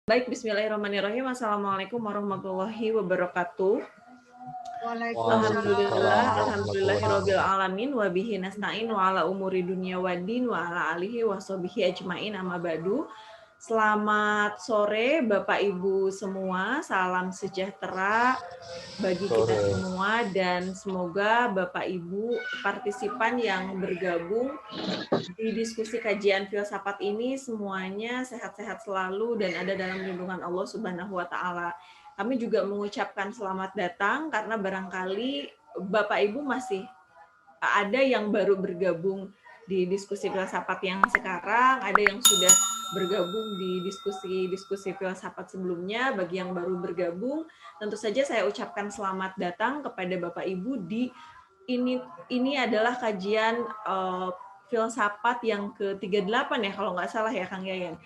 Baik, bismillahirrahmanirrahim. Assalamualaikum warahmatullahi wabarakatuh. Alhamdulillah, alhamdulillahirabbil alamin wa bihi nasta'in wa ala umuri dunya waddin wa ala alihi wa sahbihi ajmain amma ba'du. Selamat sore Bapak Ibu semua, salam sejahtera bagi kita semua dan semoga Bapak Ibu partisipan yang bergabung di diskusi kajian filsafat ini semuanya sehat-sehat selalu dan ada dalam lindungan Allah Subhanahu wa taala. Kami juga mengucapkan selamat datang karena barangkali Bapak Ibu masih ada yang baru bergabung di diskusi filsafat yang sekarang, ada yang sudah bergabung di diskusi filsafat sebelumnya. Bagi yang baru bergabung, tentu saja saya ucapkan selamat datang kepada Bapak Ibu di ini adalah kajian filsafat yang ke-38 ya kalau nggak salah ya Kang Yayan.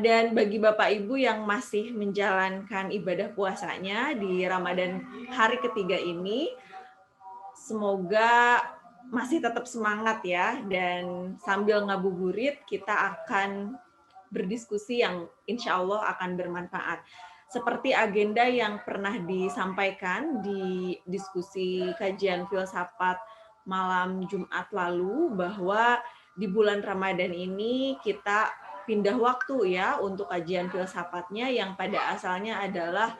Dan bagi Bapak Ibu yang masih menjalankan ibadah puasanya di Ramadan hari ketiga ini, semoga masih tetap semangat ya, dan sambil ngabuburit kita akan berdiskusi yang insya Allah akan bermanfaat. Seperti agenda yang pernah disampaikan di diskusi kajian filsafat malam Jumat lalu, bahwa di bulan Ramadan ini kita pindah waktu ya untuk kajian filsafatnya yang pada asalnya adalah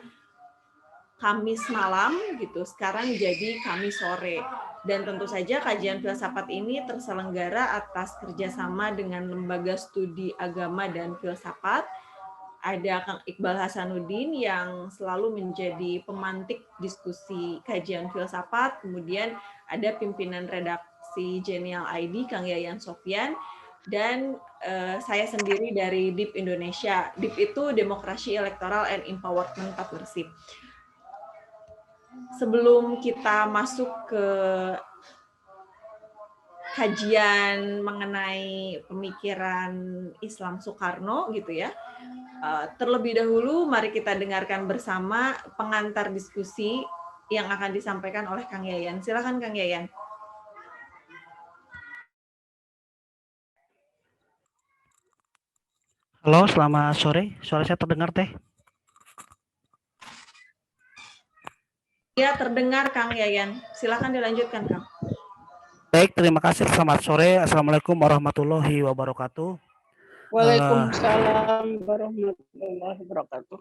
Kamis malam gitu, sekarang jadi Kamis sore. Dan tentu saja kajian filsafat ini terselenggara atas kerjasama dengan Lembaga Studi Agama dan Filsafat. Ada Kang Iqbal Hasanuddin yang selalu menjadi pemantik diskusi kajian filsafat. Kemudian ada pimpinan redaksi Genial ID, Kang Yayan Sofyan. Dan saya sendiri dari DIP Indonesia. DIP itu Demokrasi Electoral and Empowerment Partnership. Sebelum kita masuk ke kajian mengenai pemikiran Islam Soekarno gitu ya, terlebih dahulu mari kita dengarkan bersama pengantar diskusi yang akan disampaikan oleh Kang Yayan. Silakan Kang Yayan. Halo, selamat sore. Suara saya terdengar, Teh? Ya, terdengar Kang Yayan. Silakan dilanjutkan, Kang. Baik, terima kasih. Selamat sore. Assalamualaikum warahmatullahi wabarakatuh. Waalaikumsalam warahmatullahi wabarakatuh.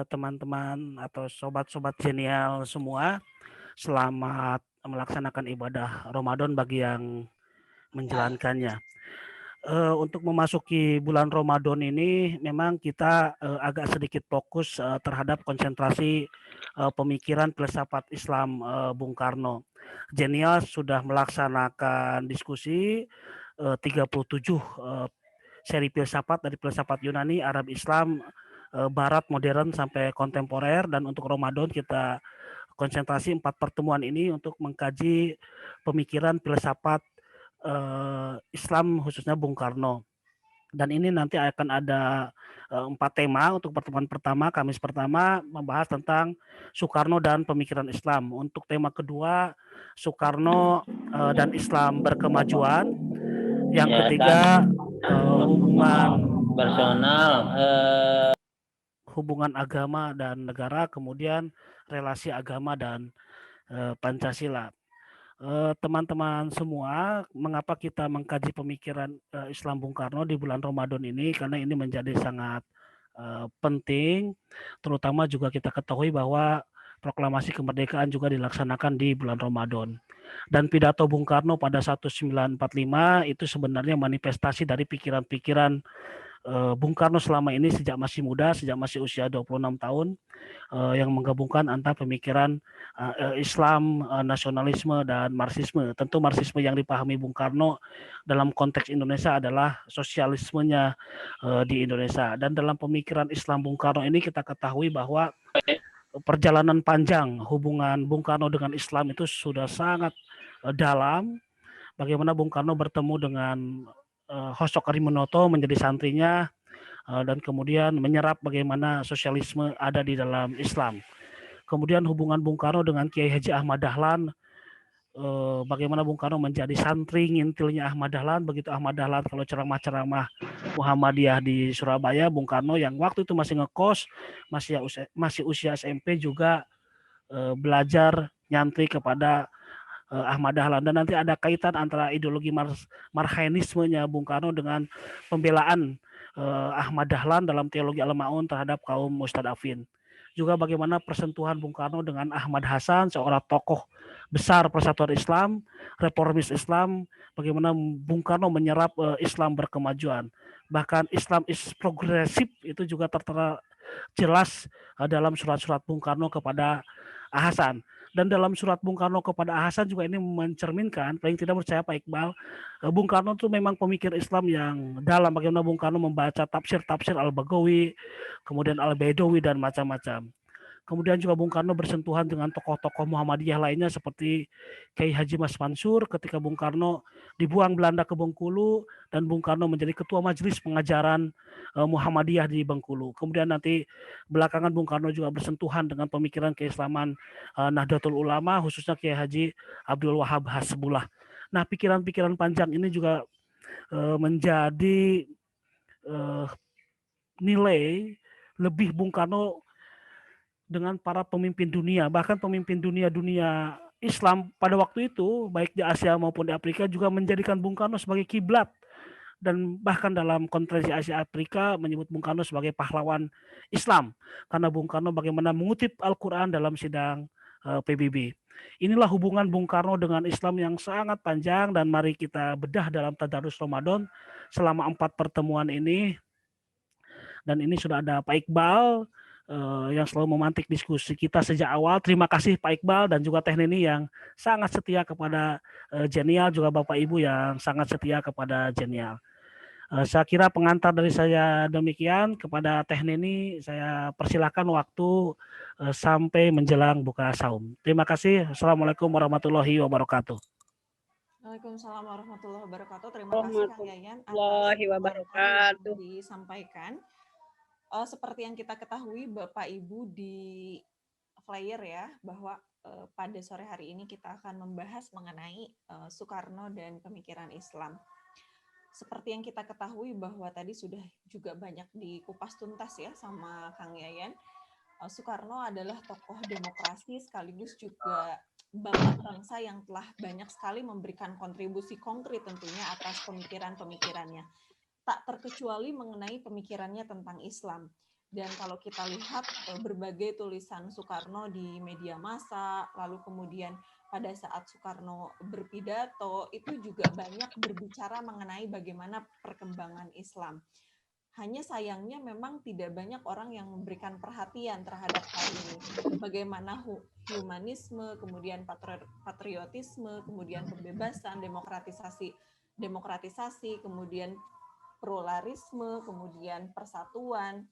Teman-teman atau sobat-sobat Genial semua, selamat melaksanakan ibadah Ramadan bagi yang menjalankannya. Untuk memasuki bulan Ramadan ini memang kita agak sedikit fokus terhadap konsentrasi pemikiran filsafat Islam Bung Karno. Genial sudah melaksanakan diskusi 37 seri filsafat dari filsafat Yunani, Arab, Islam, Barat, modern sampai kontemporer, dan untuk Ramadan kita konsentrasi 4 pertemuan ini untuk mengkaji pemikiran filsafat Islam khususnya Bung Karno. Dan ini nanti akan ada 4 tema. Untuk pertemuan pertama, Kamis pertama, membahas tentang Soekarno dan pemikiran Islam. Untuk tema kedua, Soekarno dan Islam berkemajuan. Yang ketiga, hubungan personal, hubungan agama dan negara, kemudian relasi agama dan Pancasila. Teman-teman semua, mengapa kita mengkaji pemikiran Islam Bung Karno di bulan Ramadan ini? Karena ini menjadi sangat penting, terutama juga kita ketahui bahwa proklamasi kemerdekaan juga dilaksanakan di bulan Ramadan. Dan pidato Bung Karno pada 1945 itu sebenarnya manifestasi dari pikiran-pikiran Bung Karno selama ini sejak masih muda, sejak masih usia 26 tahun, yang menggabungkan antara pemikiran Islam, nasionalisme, dan Marxisme. Tentu Marxisme yang dipahami Bung Karno dalam konteks Indonesia adalah sosialismenya di Indonesia. Dan dalam pemikiran Islam Bung Karno ini kita ketahui bahwa perjalanan panjang hubungan Bung Karno dengan Islam itu sudah sangat dalam. Bagaimana Bung Karno bertemu dengan Hosok Harimonoto menjadi santrinya, dan kemudian menyerap bagaimana sosialisme ada di dalam Islam. Kemudian hubungan Bung Karno dengan Kiai Haji Ahmad Dahlan bagaimana Bung Karno menjadi santri ngintilnya Ahmad Dahlan. Begitu Ahmad Dahlan kalau ceramah-ceramah Muhammadiyah di Surabaya, Bung Karno yang waktu itu masih ngekos, masih usia SMP juga belajar nyantri kepada Ahmad Dahlan. Dan nanti ada kaitan antara ideologi marhainismenya Bung Karno dengan pembelaan Ahmad Dahlan dalam teologi Al-Ma'un terhadap kaum mustadafin. Juga bagaimana persentuhan Bung Karno dengan Ahmad Hasan, seorang tokoh besar Persatuan Islam, reformis Islam, bagaimana Bung Karno menyerap Islam berkemajuan. Bahkan Islam is progresif itu juga tertera jelas dalam surat-surat Bung Karno kepada Hasan. Dan dalam surat Bung Karno kepada Hasan juga ini mencerminkan, paling tidak percaya Pak Iqbal, Bung Karno itu memang pemikir Islam yang dalam. Bagaimana Bung Karno membaca tafsir-tafsir Al-Baghawi, kemudian Al-Baidawi dan macam-macam. Kemudian juga Bung Karno bersentuhan dengan tokoh-tokoh Muhammadiyah lainnya seperti Kiai Haji Mas Mansur ketika Bung Karno dibuang Belanda ke Bengkulu dan Bung Karno menjadi ketua majelis pengajaran Muhammadiyah di Bengkulu. Kemudian nanti belakangan Bung Karno juga bersentuhan dengan pemikiran keislaman Nahdlatul Ulama, khususnya Kiai Haji Abdul Wahab Hasbullah. Nah, pikiran-pikiran panjang ini juga menjadi nilai lebih Bung Karno dengan para pemimpin dunia, bahkan pemimpin dunia Islam pada waktu itu, baik di Asia maupun di Afrika, juga menjadikan Bung Karno sebagai kiblat. Dan bahkan dalam konferensi Asia Afrika menyebut Bung Karno sebagai pahlawan Islam, karena Bung Karno bagaimana mengutip Al-Quran dalam sidang PBB. Inilah hubungan Bung Karno dengan Islam yang sangat panjang, dan mari kita bedah dalam Tadarus Ramadan selama 4 pertemuan ini. Dan ini sudah ada Pak Iqbal yang selalu memantik diskusi kita sejak awal. Terima kasih Pak Iqbal dan juga Teh Neni yang sangat setia kepada Genial, juga Bapak Ibu yang sangat setia kepada Genial. Saya kira pengantar dari saya demikian. Kepada Teh Neni saya persilakan waktu sampai menjelang buka saum. Terima kasih. Assalamualaikum warahmatullahi wabarakatuh. Waalaikumsalam warahmatullahi wabarakatuh. Terima kasih Kang Yayan atas yang disampaikan. Seperti yang kita ketahui Bapak Ibu di flyer ya, bahwa pada sore hari ini kita akan membahas mengenai Soekarno dan pemikiran Islam. Seperti yang kita ketahui bahwa tadi sudah juga banyak dikupas tuntas ya sama Kang Yayan. Soekarno adalah tokoh demokrasi sekaligus juga bapak bangsa yang telah banyak sekali memberikan kontribusi konkret tentunya atas pemikiran-pemikirannya. Tak terkecuali mengenai pemikirannya tentang Islam. Dan kalau kita lihat berbagai tulisan Soekarno di media massa, lalu kemudian pada saat Soekarno berpidato, itu juga banyak berbicara mengenai bagaimana perkembangan Islam. Hanya sayangnya memang tidak banyak orang yang memberikan perhatian terhadap hal ini. Bagaimana humanisme, kemudian patriotisme, kemudian pembebasan, demokratisasi, kemudian pluralisme, kemudian persatuan.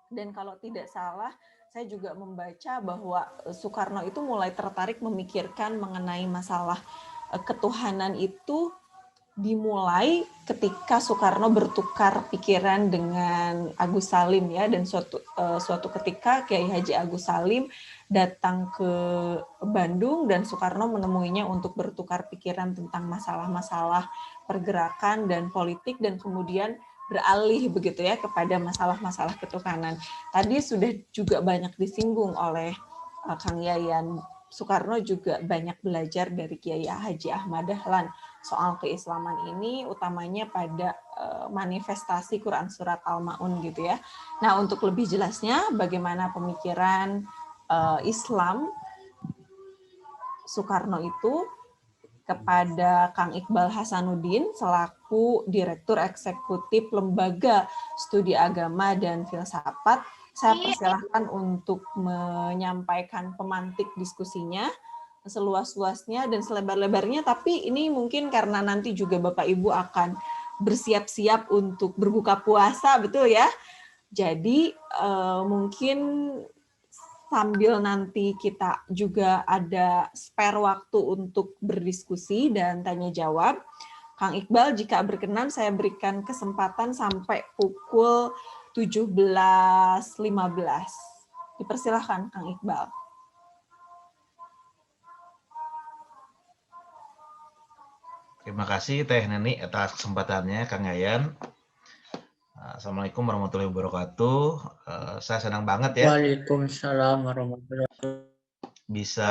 Dan kalau tidak salah, saya juga membaca bahwa Soekarno itu mulai tertarik memikirkan mengenai masalah ketuhanan itu dimulai ketika Soekarno bertukar pikiran dengan Agus Salim ya, dan suatu ketika Kiai Haji Agus Salim datang ke Bandung dan Soekarno menemuinya untuk bertukar pikiran tentang masalah-masalah pergerakan dan politik, dan kemudian beralih begitu ya kepada masalah-masalah ketuhanan. Tadi sudah juga banyak disinggung oleh Kang Yayan. Soekarno juga banyak belajar dari Kiai Haji Ahmad Dahlan soal keislaman ini, utamanya pada manifestasi Quran Surat Al-Ma'un gitu ya. Nah, untuk lebih jelasnya bagaimana pemikiran Islam Soekarno itu kepada Kang Iqbal Hasanuddin selaku Direktur Eksekutif Lembaga Studi Agama dan Filsafat, saya persilahkan untuk menyampaikan pemantik diskusinya seluas-luasnya dan selebar-lebarnya, tapi ini mungkin karena nanti juga Bapak Ibu akan bersiap-siap untuk berbuka puasa, betul ya? Jadi mungkin sambil nanti kita juga ada spare waktu untuk berdiskusi dan tanya jawab. Kang Iqbal, jika berkenan saya berikan kesempatan sampai pukul 17.15. Dipersilahkan Kang Iqbal. Terima kasih Teh Neni atas kesempatannya, Kang Yayan. Assalamualaikum warahmatullahi wabarakatuh. Saya senang banget ya Waalaikumsalam warahmatullahi wabarakatuh. bisa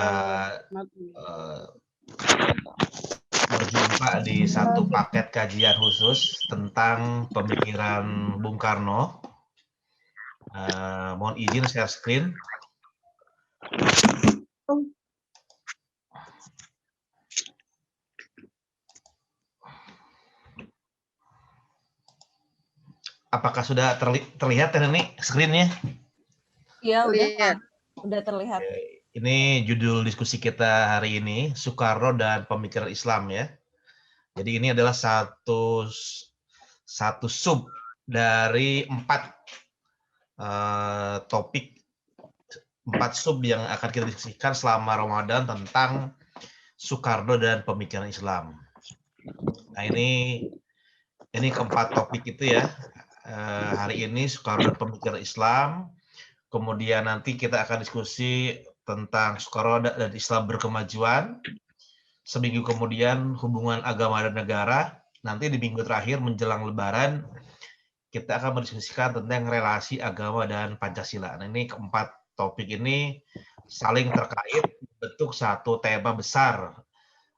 berjumpa di satu paket kajian khusus tentang pemikiran Bung Karno. Mohon izin share screen. Apakah sudah terlihat nih screen-nya? Iya, udah terlihat. Ini judul diskusi kita hari ini, Soekarno dan Pemikiran Islam ya. Jadi ini adalah satu sub dari 4 topik, 4 sub yang akan kita diskusikan selama Ramadan tentang Soekarno dan Pemikiran Islam. Nah ini keempat topik itu ya. Hari ini Soekarno dan Pemikiran Islam. Kemudian nanti kita akan diskusi tentang Soekarno dan Islam berkemajuan. Seminggu kemudian hubungan agama dan negara. Nanti di minggu terakhir menjelang Lebaran kita akan mendiskusikan tentang relasi agama dan Pancasila. Nah, ini keempat topik ini saling terkait bentuk satu tema besar.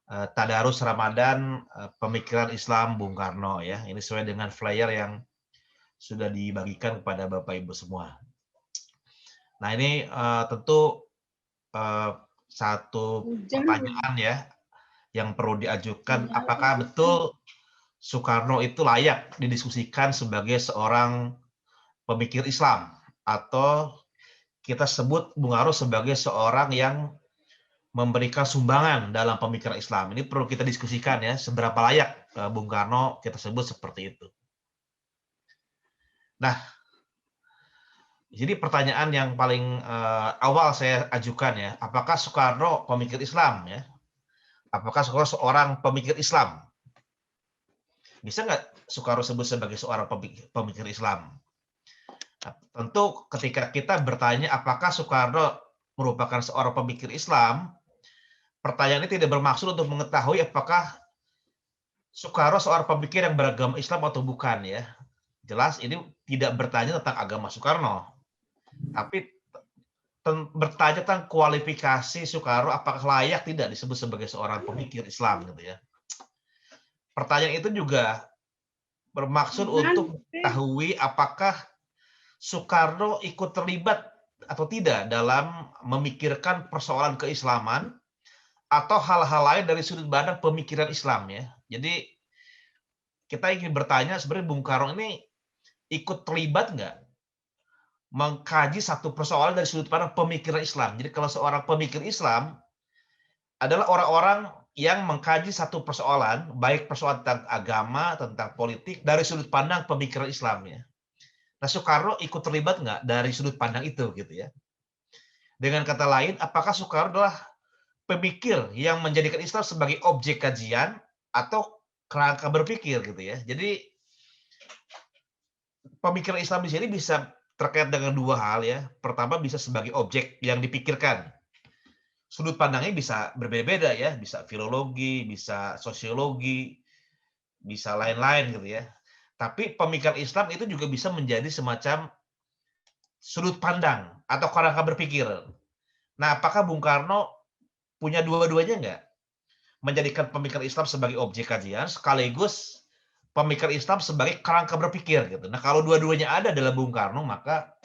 Tadarus Ramadan Pemikiran Islam Bung Karno ya. Ini sesuai dengan flyer yang sudah dibagikan kepada Bapak Ibu semua. Nah ini tentu satu pertanyaan ya yang perlu diajukan, apakah betul Soekarno itu layak didiskusikan sebagai seorang pemikir Islam, atau kita sebut Bung Karno sebagai seorang yang memberikan sumbangan dalam pemikiran Islam. Ini perlu kita diskusikan ya, seberapa layak Bung Karno kita sebut seperti itu. Nah, jadi pertanyaan yang paling awal saya ajukan ya, apakah Soekarno pemikir Islam ya? Apakah Soekarno seorang pemikir Islam? Bisa nggak Soekarno sebut sebagai seorang pemikir Islam? Nah, tentu ketika kita bertanya apakah Soekarno merupakan seorang pemikir Islam, pertanyaan ini tidak bermaksud untuk mengetahui apakah Soekarno seorang pemikir yang beragama Islam atau bukan ya. Jelas ini tidak bertanya tentang agama Soekarno, tapi bertanya tentang kualifikasi Soekarno apakah layak tidak disebut sebagai seorang pemikir Islam gitu ya. Pertanyaan itu juga bermaksud untuk mengetahui apakah Soekarno ikut terlibat atau tidak dalam memikirkan persoalan keislaman atau hal-hal lain dari sudut pandang pemikiran Islam ya. Jadi kita ingin bertanya sebenarnya Bung Karno ini ikut terlibat nggak mengkaji satu persoalan dari sudut pandang pemikiran Islam. Jadi kalau seorang pemikir Islam adalah orang-orang yang mengkaji satu persoalan, baik persoalan tentang agama, tentang politik, dari sudut pandang pemikiran Islam ya. Nah, Soekarno ikut terlibat nggak dari sudut pandang itu gitu ya. Dengan kata lain, apakah Soekarno adalah pemikir yang menjadikan Islam sebagai objek kajian atau kerangka berpikir gitu ya. Jadi pemikiran Islam di sini bisa terkait dengan dua hal ya. Pertama bisa sebagai objek yang dipikirkan. Sudut pandangnya bisa berbeda-beda ya, bisa filologi, bisa sosiologi, bisa lain-lain gitu ya. Tapi pemikiran Islam itu juga bisa menjadi semacam sudut pandang atau kerangka berpikir. Nah, apakah Bung Karno punya dua-duanya enggak? Menjadikan pemikiran Islam sebagai objek kajian sekaligus pemikiran Islam sebagai kerangka berpikir gitu. Nah, kalau dua-duanya ada dalam Bung Karno, maka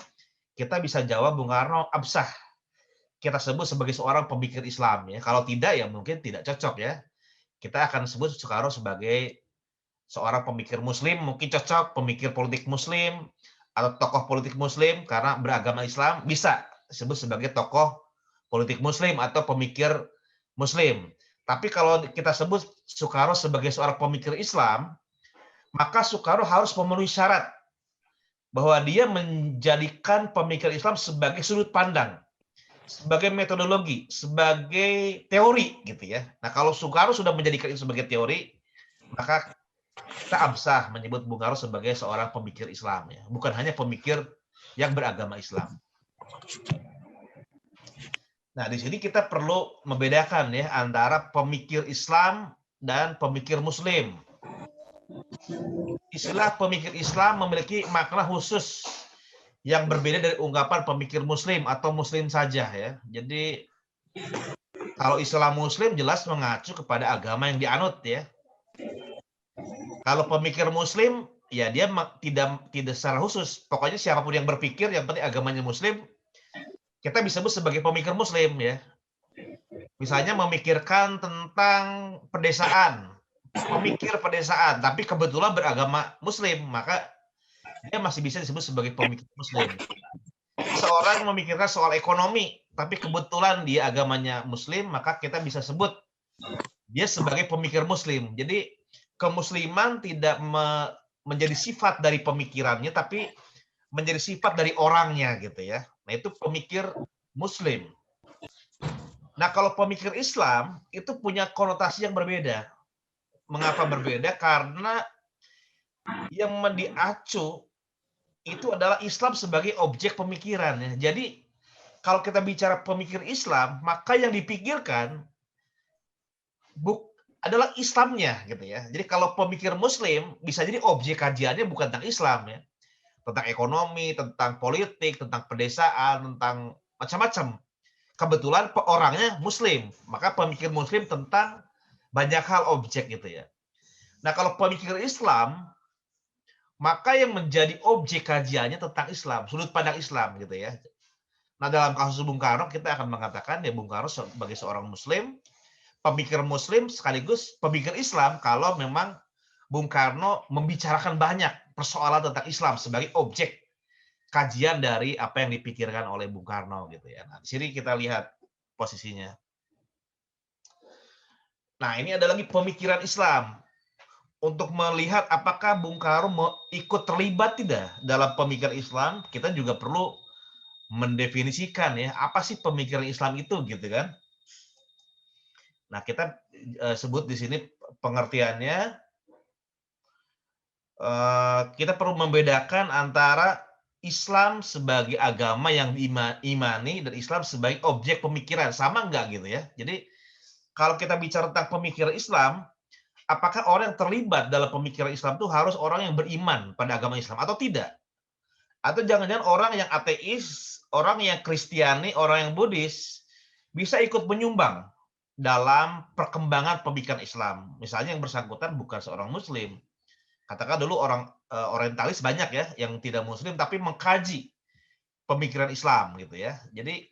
kita bisa jawab Bung Karno absah. Kita sebut sebagai seorang pemikir Islam ya. Kalau tidak ya mungkin tidak cocok ya. Kita akan sebut Soekarno sebagai seorang pemikir Muslim, mungkin cocok pemikir politik Muslim atau tokoh politik Muslim karena beragama Islam, bisa disebut sebagai tokoh politik Muslim atau pemikir Muslim. Tapi kalau kita sebut Soekarno sebagai seorang pemikir Islam, maka Soekarno harus memenuhi syarat bahwa dia menjadikan pemikir Islam sebagai sudut pandang, sebagai metodologi, sebagai teori gitu ya. Nah, kalau Soekarno sudah menjadikan itu sebagai teori, maka kita absah menyebut Bung Karno sebagai seorang pemikir Islam ya, bukan hanya pemikir yang beragama Islam. Nah, di sini kita perlu membedakan ya antara pemikir Islam dan pemikir Muslim. Istilah pemikir Islam memiliki makna khusus yang berbeda dari ungkapan pemikir Muslim atau Muslim saja ya. Jadi kalau istilah Muslim jelas mengacu kepada agama yang dianut ya. Kalau pemikir Muslim ya dia tidak secara khusus. Pokoknya siapapun yang berpikir yang penting agamanya Muslim, kita bisa sebut sebagai pemikir Muslim ya. Misalnya memikirkan tentang pedesaan, pemikir pedesaan, tapi kebetulan beragama Muslim, maka dia masih bisa disebut sebagai pemikir Muslim. Seorang memikirkan soal ekonomi, tapi kebetulan dia agamanya Muslim, maka kita bisa sebut dia sebagai pemikir Muslim. Jadi kemusliman tidak menjadi sifat dari pemikirannya, tapi menjadi sifat dari orangnya gitu ya. Nah itu pemikir Muslim. Nah kalau pemikir Islam itu punya konotasi yang berbeda. Mengapa berbeda? Karena yang diacu itu adalah Islam sebagai objek pemikiran ya. Jadi kalau kita bicara pemikir Islam, maka yang dipikirkan adalah Islamnya gitu ya. Jadi kalau pemikir Muslim bisa jadi objek kajiannya bukan tentang Islam ya. Tentang ekonomi, tentang politik, tentang pedesaan, tentang macam-macam. Kebetulan orangnya Muslim, maka pemikir Muslim tentang banyak hal objek gitu ya. Nah kalau pemikir Islam, maka yang menjadi objek kajiannya tentang Islam, sudut pandang Islam gitu ya. Nah dalam kasus Bung Karno kita akan mengatakan ya Bung Karno sebagai seorang Muslim, pemikir Muslim sekaligus pemikir Islam kalau memang Bung Karno membicarakan banyak persoalan tentang Islam sebagai objek kajian dari apa yang dipikirkan oleh Bung Karno gitu ya. Nah, di sini kita lihat posisinya. Nah, ini ada lagi pemikiran Islam. Untuk melihat apakah Bung Karno ikut terlibat tidak dalam pemikiran Islam, kita juga perlu mendefinisikan ya, apa sih pemikiran Islam itu gitu kan. Nah, kita sebut di sini pengertiannya, kita perlu membedakan antara Islam sebagai agama yang diimani dan Islam sebagai objek pemikiran. Sama enggak gitu ya. Jadi kalau kita bicara tentang pemikiran Islam, apakah orang yang terlibat dalam pemikiran Islam itu harus orang yang beriman pada agama Islam atau tidak? Atau jangan-jangan orang yang ateis, orang yang Kristiani, orang yang Buddhis bisa ikut menyumbang dalam perkembangan pemikiran Islam. Misalnya yang bersangkutan bukan seorang Muslim. Katakan dulu orang orientalis banyak ya yang tidak Muslim tapi mengkaji pemikiran Islam gitu ya. Jadi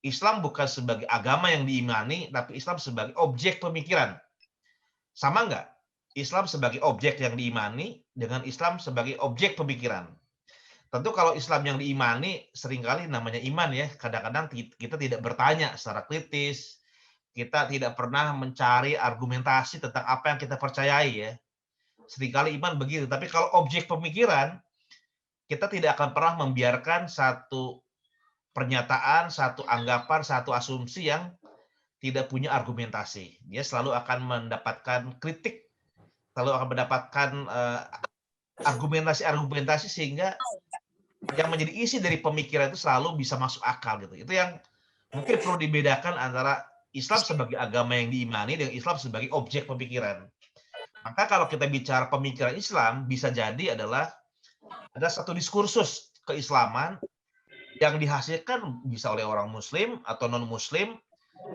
Islam bukan sebagai agama yang diimani tapi Islam sebagai objek pemikiran. Sama enggak? Islam sebagai objek yang diimani dengan Islam sebagai objek pemikiran. Tentu kalau Islam yang diimani seringkali namanya iman ya. Kadang-kadang kita tidak bertanya secara kritis. Kita tidak pernah mencari argumentasi tentang apa yang kita percayai ya. Seringkali iman begitu. Tapi kalau objek pemikiran, kita tidak akan pernah membiarkan satu pernyataan, satu anggapan, satu asumsi yang tidak punya argumentasi. Dia selalu akan mendapatkan kritik, selalu akan mendapatkan argumentasi-argumentasi sehingga yang menjadi isi dari pemikiran itu selalu bisa masuk akal gitu. Itu yang mungkin perlu dibedakan antara Islam sebagai agama yang diimani dengan Islam sebagai objek pemikiran. Maka kalau kita bicara pemikiran Islam, bisa jadi adalah ada satu diskursus keislaman yang dihasilkan bisa oleh orang Muslim atau non-Muslim,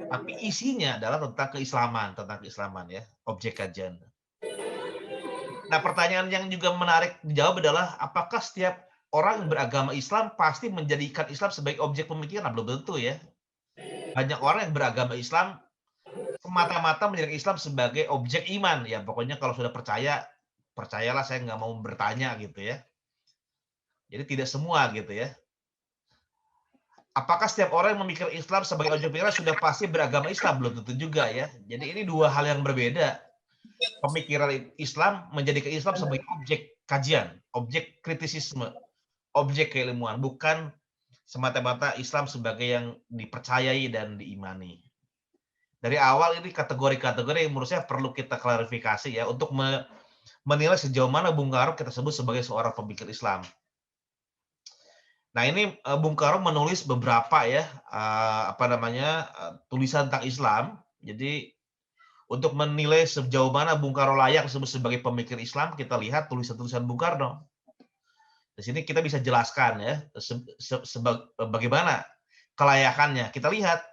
tapi isinya adalah tentang keislaman ya, objek kajian. Nah, pertanyaan yang juga menarik dijawab adalah apakah setiap orang yang beragama Islam pasti menjadikan Islam sebagai objek pemikiran? Belum tentu ya. Banyak orang yang beragama Islam semata-mata menjadikan Islam sebagai objek iman. Ya pokoknya kalau sudah percaya, percayalah, saya nggak mau bertanya gitu ya. Jadi tidak semua gitu ya. Apakah setiap orang yang memikir Islam sebagai objek pemikiran sudah pasti beragama Islam? Belum tentu juga ya. Jadi ini dua hal yang berbeda. Pemikiran Islam menjadikan Islam sebagai objek kajian, objek kritisisme, objek keilmuan, bukan semata-mata Islam sebagai yang dipercayai dan diimani. Dari awal ini kategori-kategori yang menurut saya perlu kita klarifikasi ya untuk menilai sejauh mana Bung Karno kita sebut sebagai seorang pemikir Islam. Nah ini Bung Karno menulis beberapa ya tulisan tentang Islam. Jadi Untuk menilai sejauh mana Bung Karno layak disebut sebagai pemikir Islam, kita lihat tulisan-tulisan Bung Karno. Di sini kita bisa jelaskan ya bagaimana kelayakannya. Kita lihat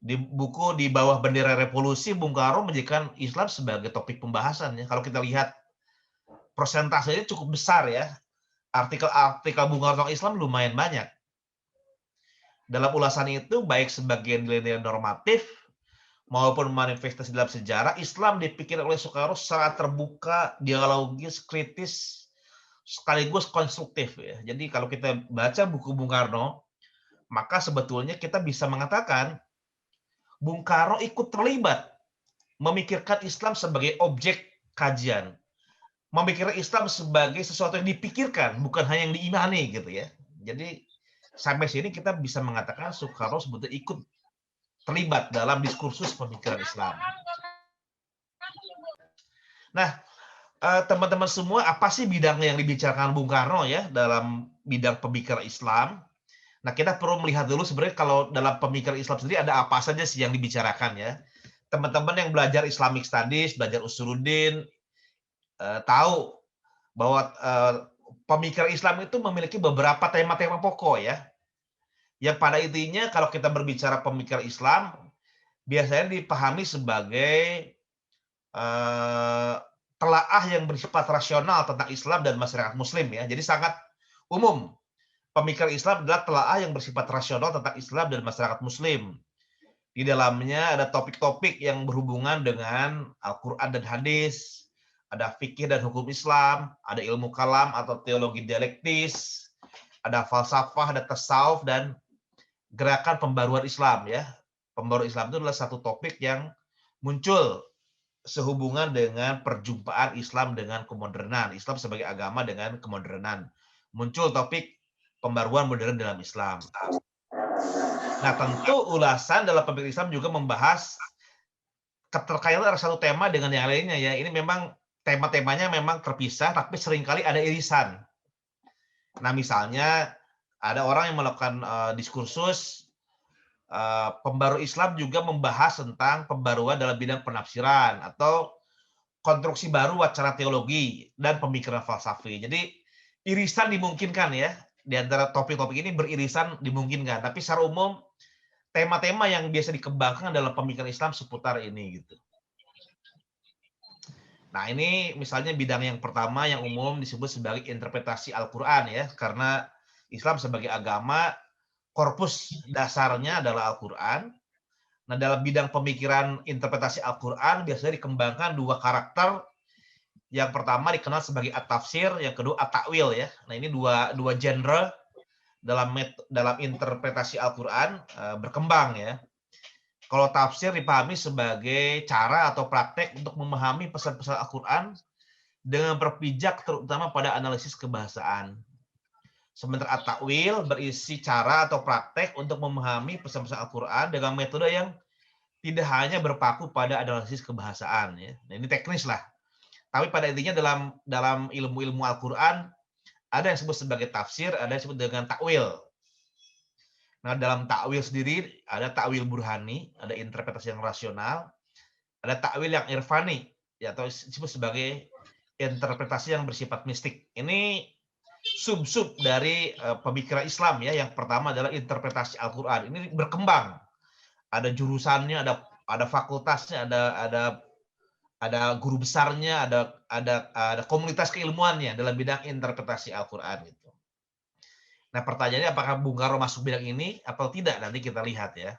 di buku Di Bawah Bendera Revolusi, Bung Karno menjadikan Islam sebagai topik pembahasan ya. Kalau kita lihat persentasenya cukup besar ya. Artikel-artikel Bung Karno tentang Islam lumayan banyak. Dalam ulasan itu baik sebagai nilai-nilai normatif maupun manifestasi dalam sejarah, Islam dipikirkan oleh Soekarno secara terbuka, dialogis, kritis, sekaligus konstruktif ya. Jadi kalau kita baca buku Bung Karno, maka sebetulnya kita bisa mengatakan Bung Karno ikut terlibat memikirkan Islam sebagai objek kajian, memikirkan Islam sebagai sesuatu yang dipikirkan, bukan hanya yang diimani gitu ya. Jadi sampai sini kita bisa mengatakan Soekarno sebetulnya ikut terlibat dalam diskursus pemikiran Islam. Nah, teman-teman semua, apa sih bidang yang dibicarakan Bung Karno ya dalam bidang pemikiran Islam? Nah, kita perlu melihat dulu sebenarnya kalau dalam pemikiran Islam sendiri ada apa saja sih yang dibicarakan ya. Teman-teman yang belajar Islamic Studies, belajar Usuluddin, tahu bahwa pemikiran Islam itu memiliki beberapa tema-tema pokok ya. Yang pada intinya kalau kita berbicara pemikiran Islam, biasanya dipahami sebagai telaah yang bersifat rasional tentang Islam dan masyarakat Muslim ya. Jadi sangat umum. Pemikiran Islam adalah telaah yang bersifat rasional tentang Islam dan masyarakat Muslim. Di dalamnya ada topik-topik yang berhubungan dengan Al-Quran dan hadis, ada fikih dan hukum Islam, ada ilmu kalam atau teologi dialektis, ada falsafah, ada tasawuf, dan gerakan pembaruan Islam ya. Pembaruan Islam itu adalah satu topik yang muncul sehubungan dengan perjumpaan Islam dengan kemodernan, Islam sebagai agama dengan kemodernan. Muncul topik pembaruan modern dalam Islam. Nah, tentu ulasan dalam pemikiran Islam juga membahas keterkaitan antara satu tema dengan yang lainnya ya. Ini memang tema-temanya memang terpisah, tapi seringkali ada irisan. Nah, misalnya ada orang yang melakukan diskursus pembaru Islam juga membahas tentang pembaruan dalam bidang penafsiran atau konstruksi baru wacana teologi dan pemikiran falsafi. Jadi irisan dimungkinkan ya. Di antara topik-topik ini beririsan dimungkinkan. Tapi secara umum tema-tema yang biasa dikembangkan dalam pemikiran Islam seputar ini gitu. Nah, ini misalnya bidang yang pertama yang umum disebut sebagai interpretasi Al-Quran ya. Karena Islam sebagai agama, korpus dasarnya adalah Al-Quran. Nah, dalam bidang pemikiran interpretasi Al-Quran biasanya dikembangkan dua karakter. Yang pertama dikenal sebagai at-tafsir, yang kedua at-ta'wil ya. Nah, ini dua genre dalam interpretasi Al-Quran berkembang ya. Kalau tafsir dipahami sebagai cara atau praktek untuk memahami pesan-pesan Al-Quran dengan berpijak terutama pada analisis kebahasaan. Sementara at-ta'wil berisi cara atau praktek untuk memahami pesan-pesan Al-Quran dengan metode yang tidak hanya berpaku pada analisis kebahasaan ya. Nah, ini teknis lah. Tapi pada intinya dalam ilmu-ilmu Al-Quran ada yang disebut sebagai tafsir, ada yang disebut dengan ta'wil. Nah, dalam ta'wil sendiri ada ta'wil burhani, ada interpretasi yang rasional, ada ta'wil yang irfani, ya, atau disebut sebagai interpretasi yang bersifat mistik. Ini sub-sub dari pemikiran Islam ya. Yang pertama adalah interpretasi Al-Quran. Ini berkembang. Ada jurusannya, ada fakultasnya, ada guru besarnya, ada komunitas keilmuannya dalam bidang interpretasi Al-Quran gitu. Nah, pertanyaannya apakah Bung Karno masuk bidang ini atau tidak, nanti kita lihat ya.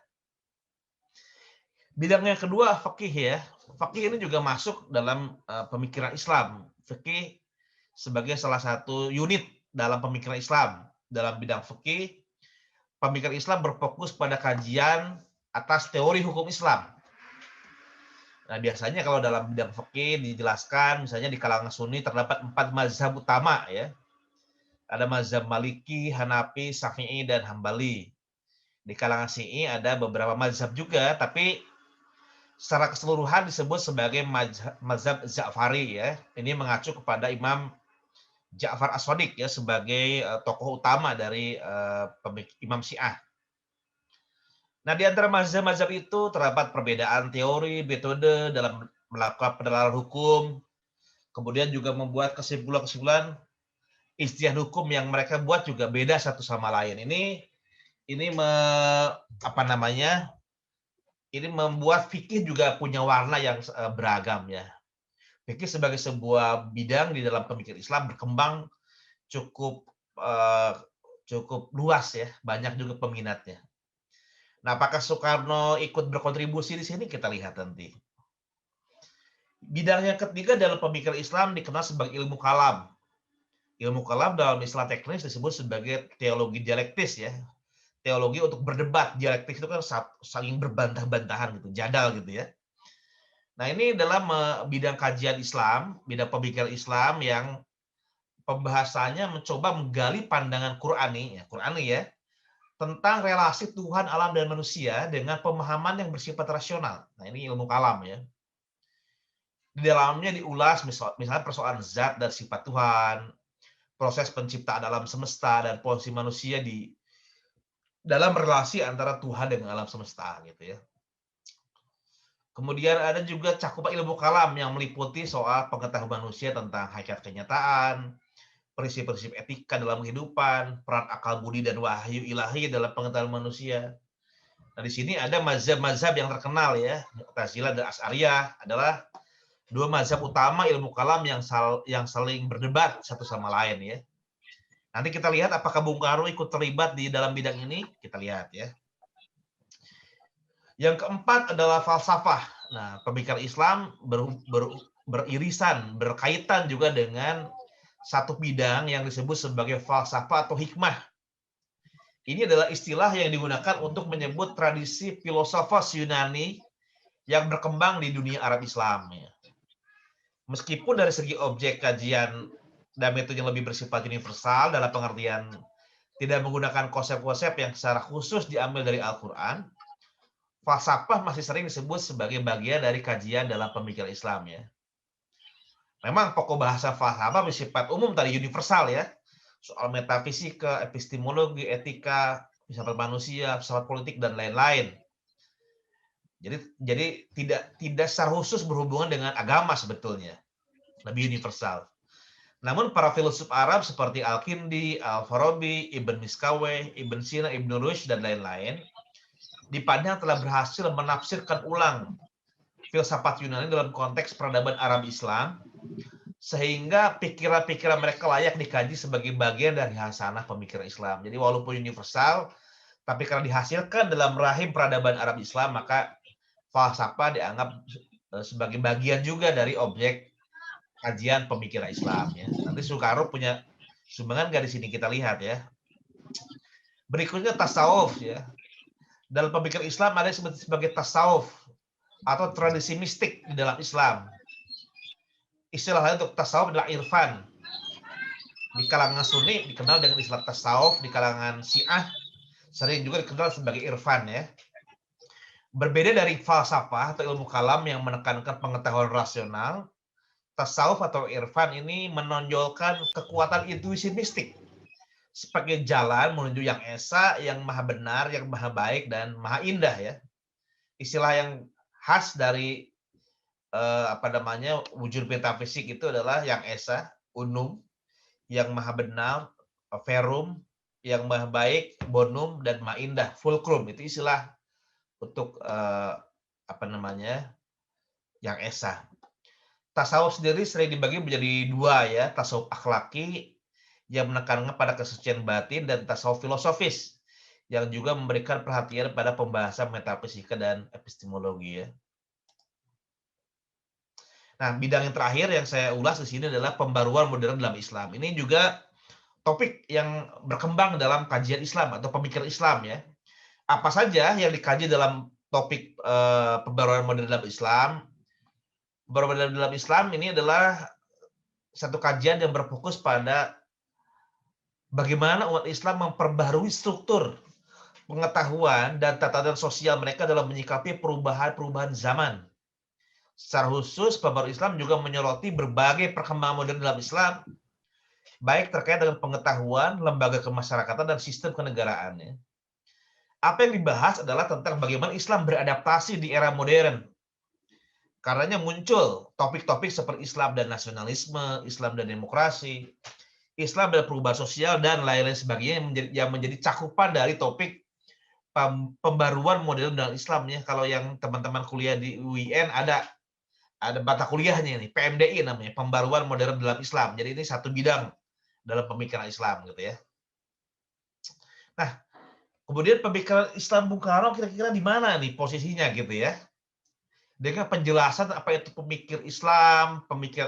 Bidang yang kedua fikih ya. Fikih ini juga masuk dalam pemikiran Islam. Fikih sebagai salah satu unit dalam pemikiran Islam. Dalam bidang fikih, pemikiran Islam berfokus pada kajian atas teori hukum Islam. Nah, biasanya kalau dalam bidang fikih dijelaskan, misalnya di kalangan Sunni terdapat 4 mazhab utama ya. Ada mazhab Maliki, Hanafi, Syafi'i, dan Hambali. Di kalangan Syi'i ada beberapa mazhab juga, tapi secara keseluruhan disebut sebagai mazhab Ja'fari ya. Ini mengacu kepada Imam Ja'far As-Shadiq ya sebagai tokoh utama dari Imam Syiah. Nah, di antara mazhab-mazhab itu terdapat perbedaan teori, metode dalam melakukan penerapan hukum, kemudian juga membuat kesimpulan-kesimpulan ijtihad hukum yang mereka buat juga beda satu sama lain. Ini apa namanya? Ini membuat fikih juga punya warna yang beragam ya. Fikih sebagai sebuah bidang di dalam pemikiran Islam berkembang cukup cukup luas ya, banyak juga peminatnya. Nah, apakah Soekarno ikut berkontribusi di sini? Kita lihat nanti. Bidang yang ketiga dalam pemikiran Islam dikenal sebagai ilmu kalam. Ilmu kalam dalam istilah teknis disebut sebagai teologi dialektis ya. Teologi untuk berdebat. Dialektis itu kan saling berbantah-bantahan gitu, jadal gitu ya. Nah, ini dalam bidang kajian Islam, bidang pemikiran Islam yang pembahasannya mencoba menggali pandangan Qur'ani ya, tentang relasi Tuhan, alam, dan manusia dengan pemahaman yang bersifat rasional. Nah, ini ilmu kalam ya. Di dalamnya diulas misalnya persoalan zat dan sifat Tuhan, proses penciptaan alam semesta, dan posisi manusia di dalam relasi antara Tuhan dengan alam semesta gitu ya. Kemudian ada juga cakupan ilmu kalam yang meliputi soal pengetahuan manusia tentang hakikat kenyataan, prinsip-prinsip etika dalam kehidupan, peran akal budi dan wahyu ilahi dalam pengetahuan manusia. Nah, di sini ada mazhab-mazhab yang terkenal ya, Mu'tazilah dan Asy'ariyah adalah dua mazhab utama ilmu kalam yang saling berdebat satu sama lain ya. Nanti kita lihat apakah Bung Karno ikut terlibat di dalam bidang ini, kita lihat ya. Yang keempat adalah falsafah. Nah, pemikiran Islam beririsan, berkaitan juga dengan satu bidang yang disebut sebagai falsafah atau hikmah. Ini adalah istilah yang digunakan untuk menyebut tradisi filosofos Yunani yang berkembang di dunia Arab Islam. Ya. Meskipun dari segi objek kajian dan metode yang lebih bersifat universal dalam pengertian tidak menggunakan konsep-konsep yang secara khusus diambil dari Al-Quran, falsafah masih sering disebut sebagai bagian dari kajian dalam pemikiran Islam ya. Memang pokok bahasa falsafah bersifat umum tadi universal ya. Soal metafisika, epistemologi, etika, filsafat manusia, filsafat politik dan lain-lain. Jadi tidak secara khusus berhubungan dengan agama sebetulnya. Lebih universal. Namun para filsuf Arab seperti Al-Kindi, Al-Farabi, Ibn Miskawayh, Ibn Sina, Ibn Rushd dan lain-lain dipandang telah berhasil menafsirkan ulang filsafat Yunani dalam konteks peradaban Arab Islam sehingga pikiran-pikiran mereka layak dikaji sebagai bagian dari hasanah pemikiran Islam. Jadi walaupun universal, tapi karena dihasilkan dalam rahim peradaban Arab Islam, maka falsafah dianggap sebagai bagian juga dari objek kajian pemikiran Islam ya. Nanti Soekarno punya sumbangan nggak di sini kita lihat ya. Berikutnya tasawuf ya. Dalam pemikiran Islam ada yang disebut sebagai tasawuf atau tradisi mistik di dalam Islam. Istilah lain untuk tasawuf adalah irfan. Di kalangan Sunni dikenal dengan istilah tasawuf, di kalangan Syiah sering juga dikenal sebagai irfan ya. Berbeda dari falsafah atau ilmu kalam yang menekankan pengetahuan rasional, tasawuf atau irfan ini menonjolkan kekuatan intuisi mistik sebagai jalan menuju yang esa, yang maha benar, yang maha baik, dan maha indah ya. Istilah yang khas dari wujud metafisik itu adalah yang esa, unum, yang maha benar, verum, yang maha baik, bonum, dan maha indah, fulcrum. Itu istilah untuk yang esa. Tasawuf sendiri sering dibagi menjadi dua ya, tasawuf akhlaki yang menekankan pada kesucian batin dan tasawuf filosofis yang juga memberikan perhatian pada pembahasan metafisika dan epistemologi ya. Nah, bidang yang terakhir yang saya ulas di sini adalah pembaruan modern dalam Islam. Ini juga topik yang berkembang dalam kajian Islam atau pemikiran Islam ya. Apa saja yang dikaji dalam topik pembaruan modern dalam Islam? Pembaruan dalam Islam ini adalah satu kajian yang berfokus pada bagaimana umat Islam memperbarui struktur pengetahuan dan tatanan sosial mereka dalam menyikapi perubahan-perubahan zaman. Secara khusus, pembaruan Islam juga menyoroti berbagai perkembangan modern dalam Islam, baik terkait dengan pengetahuan, lembaga kemasyarakatan, dan sistem kenegaraan. Apa yang dibahas adalah tentang bagaimana Islam beradaptasi di era modern. Karenanya muncul topik-topik seperti Islam dan nasionalisme, Islam dan demokrasi, Islam dan perubahan sosial, dan lain-lain sebagainya yang menjadi cakupan dari topik pembaruan modern dalam Islam ya. Kalau yang teman-teman kuliah di UIN ada mata kuliahnya nih, PMDI namanya, pembaruan modern dalam Islam. Jadi ini satu bidang dalam pemikiran Islam gitu ya. Nah, kemudian pemikiran Islam Bung Karno kira-kira di mana nih posisinya gitu ya? Dengan penjelasan apa itu pemikiran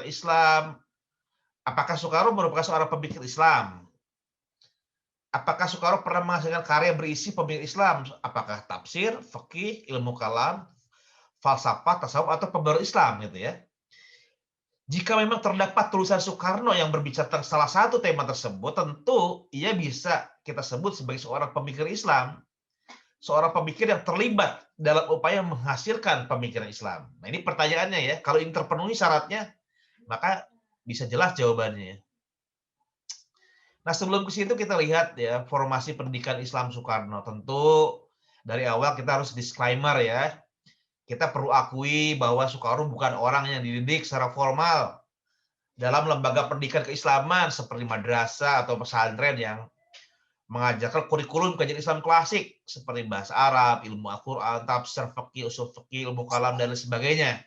Islam, apakah Soekarno merupakan seorang pemikir Islam? Apakah Soekarno pernah menghasilkan karya berisi pemikir Islam? Apakah tafsir, fikih, ilmu kalam, falsafah, tasawuf, atau pembaru Islam gitu ya? Jika memang terdapat tulisan Soekarno yang berbicara tentang salah satu tema tersebut, tentu ia bisa kita sebut sebagai seorang pemikir Islam. Seorang pemikir yang terlibat dalam upaya menghasilkan pemikiran Islam. Nah, ini pertanyaannya ya. Kalau ini terpenuhi syaratnya, maka bisa jelas jawabannya. Nah, sebelum ke situ kita lihat ya formasi pendidikan Islam Soekarno. Tentu dari awal kita harus disclaimer ya. Kita perlu akui bahwa Soekarno bukan orang yang dididik secara formal dalam lembaga pendidikan keislaman seperti madrasah atau pesantren yang mengajarkan kurikulum kajian Islam klasik seperti bahasa Arab, ilmu Al-Quran, tafsir, fikih, usul fikih, ilmu kalam, dan lain sebagainya.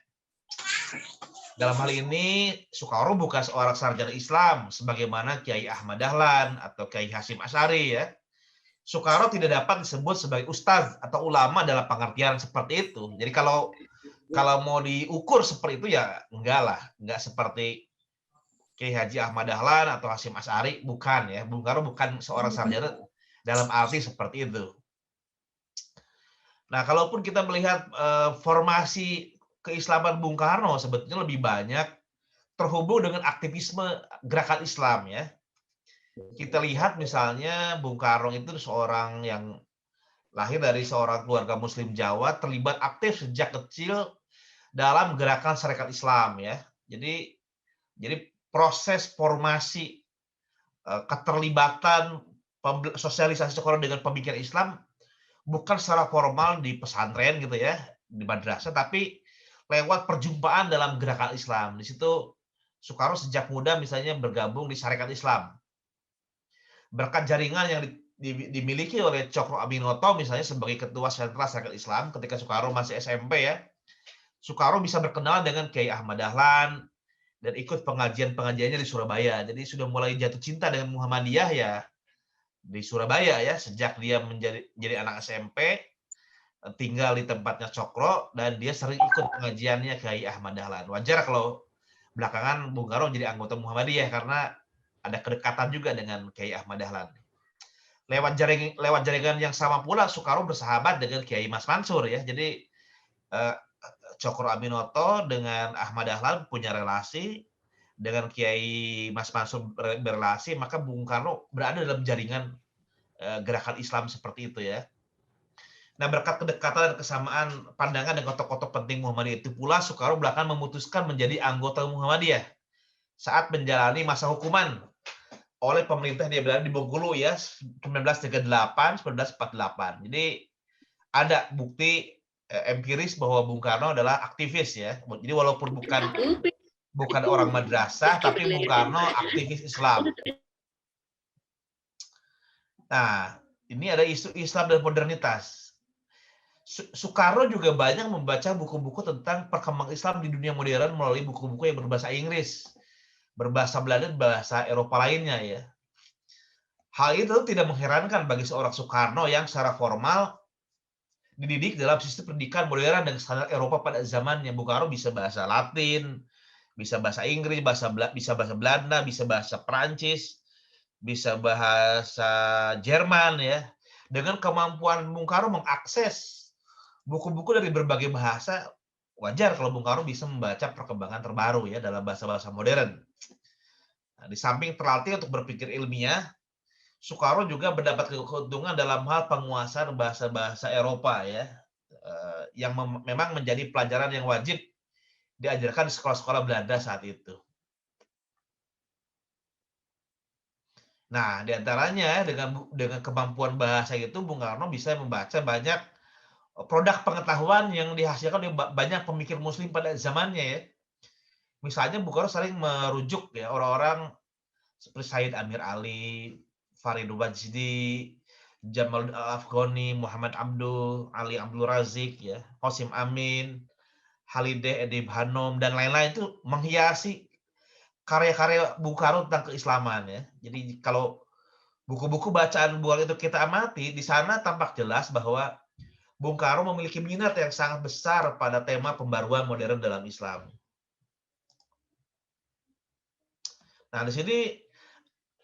Dalam hal ini, Soekarno bukan seorang sarjana Islam sebagaimana Kiai Ahmad Dahlan atau Kiai Hasyim Asy'ari ya. Soekarno tidak dapat disebut sebagai ustaz atau ulama dalam pengertian seperti itu. Jadi kalau mau diukur seperti itu ya enggak seperti Kiai Haji Ahmad Dahlan atau Hasyim Asy'ari, bukan ya. Bung Karno bukan seorang sarjana dalam arti seperti itu. Nah, kalaupun kita melihat formasi keislaman Bung Karno sebetulnya lebih banyak terhubung dengan aktivisme gerakan Islam ya. Kita lihat misalnya Bung Karno itu seorang yang lahir dari seorang keluarga Muslim Jawa, terlibat aktif sejak kecil dalam gerakan Sarekat Islam ya. Jadi proses formasi keterlibatan sosialisasi Soekarno dengan pemikiran Islam bukan secara formal di pesantren gitu ya, di madrasah, tapi lewat perjumpaan dalam gerakan Islam. Di situ Soekarno sejak muda misalnya bergabung di Sarekat Islam. Berkat jaringan yang dimiliki oleh Cokro Aminoto misalnya sebagai ketua sentral Sarekat Islam ketika Soekarno masih SMP ya, Soekarno bisa berkenalan dengan Kiai Ahmad Dahlan dan ikut pengajiannya di Surabaya. Jadi sudah mulai jatuh cinta dengan Muhammadiyah ya di Surabaya ya sejak dia jadi anak SMP, tinggal di tempatnya Cokro dan dia sering ikut pengajiannya Kiai Ahmad Dahlan. Wajar kalau belakangan Bung Karno jadi anggota Muhammadiyah karena ada kedekatan juga dengan Kiai Ahmad Dahlan. Lewat jaringan yang sama pula Soekarno bersahabat dengan Kiai Mas Mansur ya. Jadi Cokro Aminoto dengan Ahmad Dahlan punya relasi, dengan Kiai Mas Mansur berrelasi, maka Bung Karno berada dalam jaringan gerakan Islam seperti itu ya. Nah, berkat kedekatan dan kesamaan pandangan dengan tokoh-tokoh penting Muhammadiyah itu pula Soekarno belakangan memutuskan menjadi anggota Muhammadiyah saat menjalani masa hukuman oleh pemerintah dia berada di Bengkulu ya 1938-1948. Jadi ada bukti empiris bahwa Bung Karno adalah aktivis ya. Jadi walaupun bukan orang madrasah, tapi Bung Karno aktivis Islam. Nah, ini ada isu Islam dan modernitas. Soekarno juga banyak membaca buku-buku tentang perkembangan Islam di dunia modern melalui buku-buku yang berbahasa Inggris, berbahasa Belanda, dan bahasa Eropa lainnya ya. Hal itu tidak mengherankan bagi seorang Soekarno yang secara formal dididik dalam sistem pendidikan modern dan standar Eropa pada zamannya. Bung Karno bisa bahasa Latin, bisa bahasa Inggris, bisa bahasa Belanda, bisa bahasa Perancis, bisa bahasa Jerman ya. Dengan kemampuan Bung Karno mengakses buku-buku dari berbagai bahasa, wajar kalau Bung Karno bisa membaca perkembangan terbaru ya dalam bahasa-bahasa modern. Nah, di samping terlatih untuk berpikir ilmiah, Soekarno juga mendapat keuntungan dalam hal penguasaan bahasa-bahasa Eropa ya, yang memang menjadi pelajaran yang wajib diajarkan di sekolah-sekolah Belanda saat itu. Nah, di antaranya dengan kemampuan bahasa itu Bung Karno bisa membaca banyak produk pengetahuan yang dihasilkan oleh banyak pemikir muslim pada zamannya ya. Misalnya Bung Karno sering merujuk ya orang-orang seperti Said Amir Ali, Farid Wajdi, Jamal Al-Afghani, Muhammad Abduh, Ali Abdul Razik ya, Qasim Amin, Halideh Edip Hanom dan lain-lain itu menghiasi karya-karya Bung Karno tentang keislaman ya. Jadi kalau buku-buku bacaan Bung Karno itu kita amati, di sana tampak jelas bahwa Bung Karno memiliki minat yang sangat besar pada tema pembaruan modern dalam Islam. Nah, di sini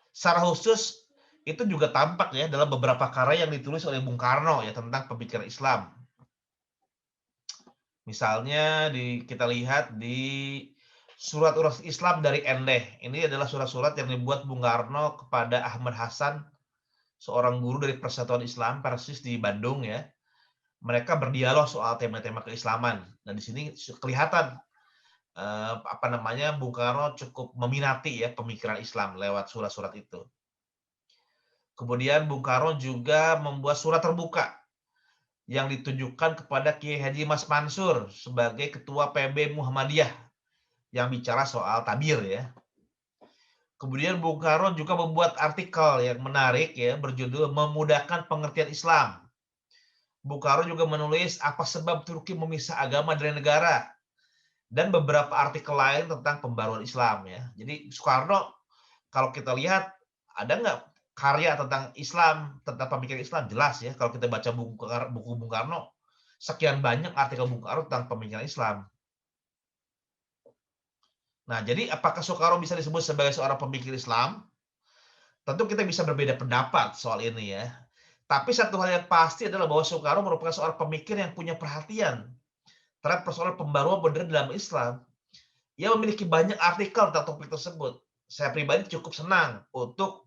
secara khusus itu juga tampak ya dalam beberapa karya yang ditulis oleh Bung Karno ya tentang pemikiran Islam. Misalnya kita lihat di Surat-Surat Islam dari Endeh. Ini adalah surat-surat yang dibuat Bung Karno kepada Ahmad Hasan, seorang guru dari Persatuan Islam Persis di Bandung ya. Mereka berdialog soal tema-tema keislaman. Dan di sini kelihatan Bung Karno cukup meminati ya pemikiran Islam lewat surat-surat itu. Kemudian Bung Karno juga membuat surat terbuka yang ditujukan kepada Kiai Haji Mas Mansur sebagai Ketua PB Muhammadiyah yang bicara soal tabir ya. Kemudian Bung Karno juga membuat artikel yang menarik ya berjudul Memudahkan Pengertian Islam. Bung Karno juga menulis apa sebab Turki memisah agama dari negara dan beberapa artikel lain tentang pembaruan Islam ya. Jadi Soekarno kalau kita lihat ada nggak karya tentang Islam, tentang pemikiran Islam? Jelas ya. Kalau kita baca buku Bung Karno, sekian banyak artikel Bung Karno tentang pemikiran Islam. Nah, jadi apakah Soekarno bisa disebut sebagai seorang pemikir Islam? Tentu kita bisa berbeda pendapat soal ini ya. Tapi satu hal yang pasti adalah bahwa Soekarno merupakan seorang pemikir yang punya perhatian terhadap persoalan pembaruan modern dalam Islam. Ia memiliki banyak artikel tentang topik tersebut. Saya pribadi cukup senang untuk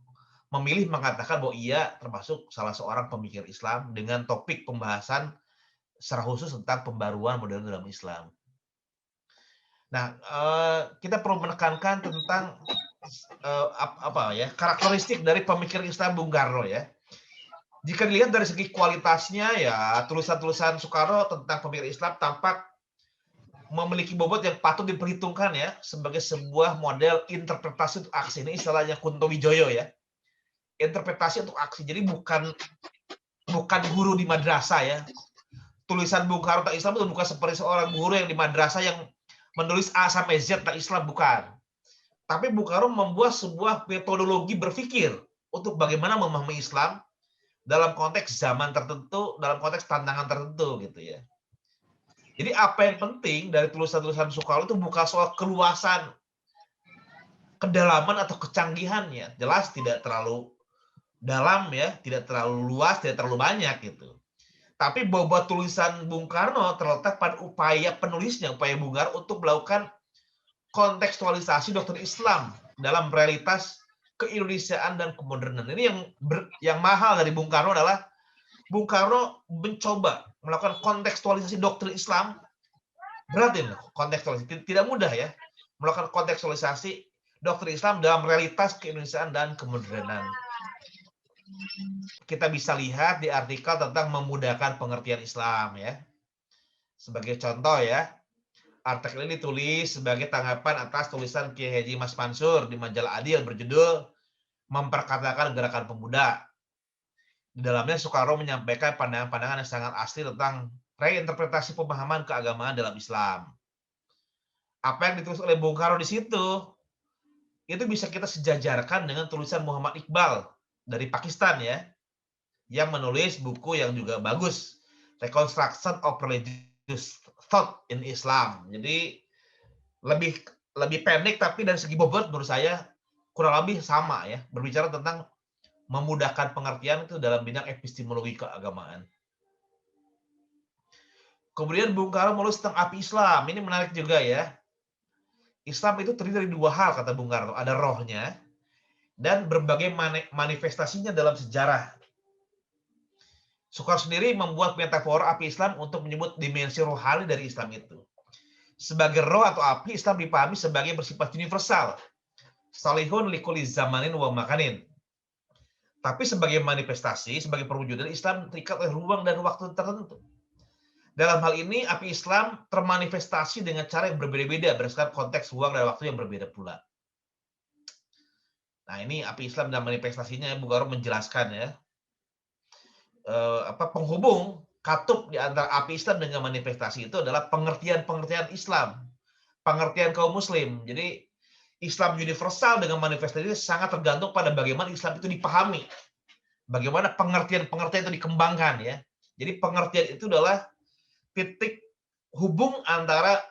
memilih mengatakan bahwa ia termasuk salah seorang pemikir Islam dengan topik pembahasan secara khusus tentang pembaruan modern dalam Islam. Nah, kita perlu menekankan tentang karakteristik dari pemikir Islam Bung Karno ya. Jika dilihat dari segi kualitasnya ya, tulisan-tulisan Soekarno tentang pemikir Islam tampak memiliki bobot yang patut diperhitungkan ya sebagai sebuah model interpretasi untuk aksi. Ini istilahnya Kunto Wijoyo ya. Interpretasi untuk aksi. Jadi bukan guru di madrasah ya. Tulisan Bung Karno tentang Islam itu bukan seperti seorang guru yang di madrasah yang menulis A sampai Z tentang Islam, bukan. Tapi Bung Karno membuat sebuah metodologi berpikir untuk bagaimana memahami Islam dalam konteks zaman tertentu, dalam konteks tantangan tertentu gitu ya. Jadi apa yang penting dari tulisan-tulisan Soekarno itu bukan soal keluasan, kedalaman atau kecanggihannya. Jelas tidak terlalu dalam ya, tidak terlalu luas, tidak terlalu banyak gitu. Tapi bobot tulisan Bung Karno terletak pada upaya penulisnya, upaya Bung Karno untuk melakukan kontekstualisasi doktrin Islam dalam realitas keindonesiaan dan kemodernan. Ini yang mahal dari Bung Karno adalah Bung Karno mencoba melakukan kontekstualisasi doktrin Islam. Berat ini kontekstualisasi, tidak mudah ya melakukan kontekstualisasi doktrin Islam dalam realitas keindonesiaan dan kemodernan. Kita bisa lihat di artikel tentang memudahkan pengertian Islam ya. Sebagai contoh ya, artikel ini ditulis sebagai tanggapan atas tulisan Kiai Haji Mas Mansur di majalah Adil berjudul Memperkatakan Gerakan Pemuda. Di dalamnya Soekarno menyampaikan pandangan-pandangan yang sangat asli tentang reinterpretasi pemahaman keagamaan dalam Islam. Apa yang ditulis oleh Bung Karno di situ, itu bisa kita sejajarkan dengan tulisan Muhammad Iqbal dari Pakistan ya, yang menulis buku yang juga bagus, Reconstruction of Religious Thought in Islam. Jadi lebih pendek tapi dari segi bobot menurut saya kurang lebih sama ya, berbicara tentang memudahkan pengertian itu dalam bidang epistemologi keagamaan. Kemudian Bung Karno menulis tentang api Islam. Ini menarik juga ya. Islam itu terdiri dari dua hal kata Bung Karno, ada rohnya dan berbagai manifestasinya dalam sejarah. Soekarno sendiri membuat metafora api Islam untuk menyebut dimensi rohani dari Islam itu. Sebagai roh atau api, Islam dipahami sebagai bersifat universal. Salihun likuli zamanin wa makanin. Tapi sebagai manifestasi, sebagai perwujudan Islam terikat oleh ruang dan waktu tertentu. Dalam hal ini, api Islam termanifestasi dengan cara yang berbeda-beda berdasarkan konteks ruang dan waktu yang berbeda pula. Nah, ini api Islam dan manifestasinya Bung Karno menjelaskan ya. Penghubung katup di antara api Islam dengan manifestasi itu adalah pengertian-pengertian Islam, pengertian kaum muslim. Jadi Islam universal dengan manifestasi sangat tergantung pada bagaimana Islam itu dipahami. Bagaimana pengertian-pengertian itu dikembangkan ya. Jadi pengertian itu adalah titik hubung antara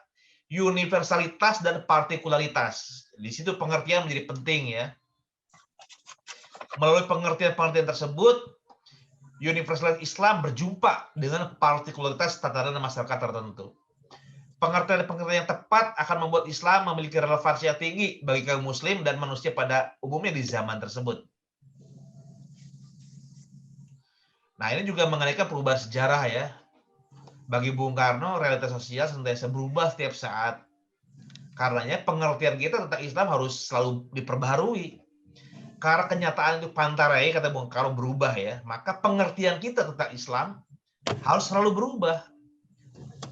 universalitas dan partikularitas. Di situ pengertian menjadi penting ya. Melalui pengertian-pengertian tersebut, universalitas Islam berjumpa dengan partikularitas tatanan masyarakat tertentu. Pengertian-pengertian yang tepat akan membuat Islam memiliki relevansi yang tinggi bagi kaum muslim dan manusia pada umumnya di zaman tersebut. Nah, ini juga mengenai perubahan sejarah ya. Bagi Bung Karno, realitas sosial senantiasa berubah setiap saat. Karenanya pengertian kita tentang Islam harus selalu diperbaharui. Karena kenyataan itu pantarai, kata Bung Karno, berubah ya. Maka pengertian kita tentang Islam harus selalu berubah.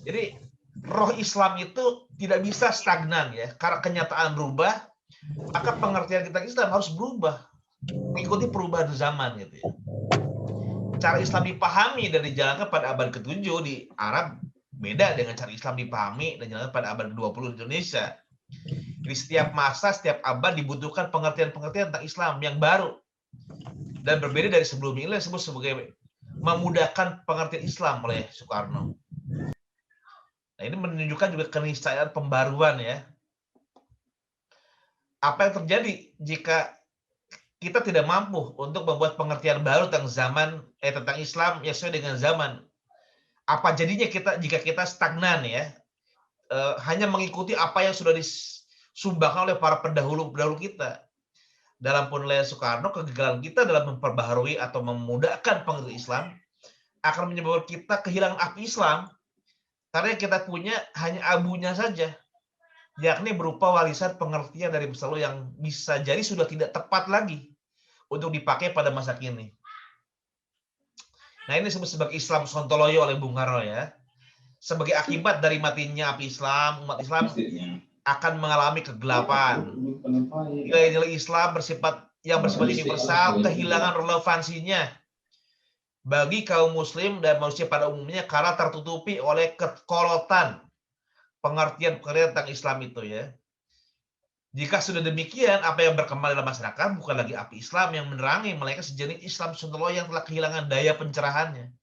Jadi roh Islam itu tidak bisa stagnan ya. Karena kenyataan berubah, maka pengertian kita Islam harus berubah. Mengikuti perubahan zaman gitu ya. Cara Islam dipahami dan dijalankan pada abad ke-7 di Arab beda dengan cara Islam dipahami dan dijalankan pada abad ke-20 di Indonesia. Di setiap masa, setiap abad dibutuhkan pengertian-pengertian tentang Islam yang baru dan berbeda dari sebelumnya. Ini disebut sebagai memudahkan pengertian Islam oleh Soekarno. Nah, ini menunjukkan juga keniscayaan pembaruan ya. Apa yang terjadi jika kita tidak mampu untuk membuat pengertian baru tentang tentang Islam yang sesuai dengan zaman? Apa jadinya jika kita stagnan ya? Hanya mengikuti apa yang sudah disumbangkan oleh para pendahulu kita. Dalam penilaian Soekarno, kegagalan kita dalam memperbaharui atau memudahkan pengertian Islam akan menyebabkan kita kehilangan api Islam karena yang kita punya hanya abunya saja, yakni berupa warisan pengertian dari masa lalu yang bisa jadi sudah tidak tepat lagi untuk dipakai pada masa kini. Nah, ini disebut sebagai Islam sontoloyo oleh Bung Karno ya. Sebagai akibat dari matinya api Islam, umat Islam akan mengalami kegelapan. Nilai-nilai Islam bersifat universal kehilangan relevansinya bagi kaum muslim dan manusia pada umumnya karena tertutupi oleh kekolotan pengertian-pengertian tentang Islam itu ya. Jika sudah demikian, apa yang berkembang dalam masyarakat bukan lagi api Islam yang menerangi, melainkan sejenis Islam sontoloyo yang telah kehilangan daya pencerahannya.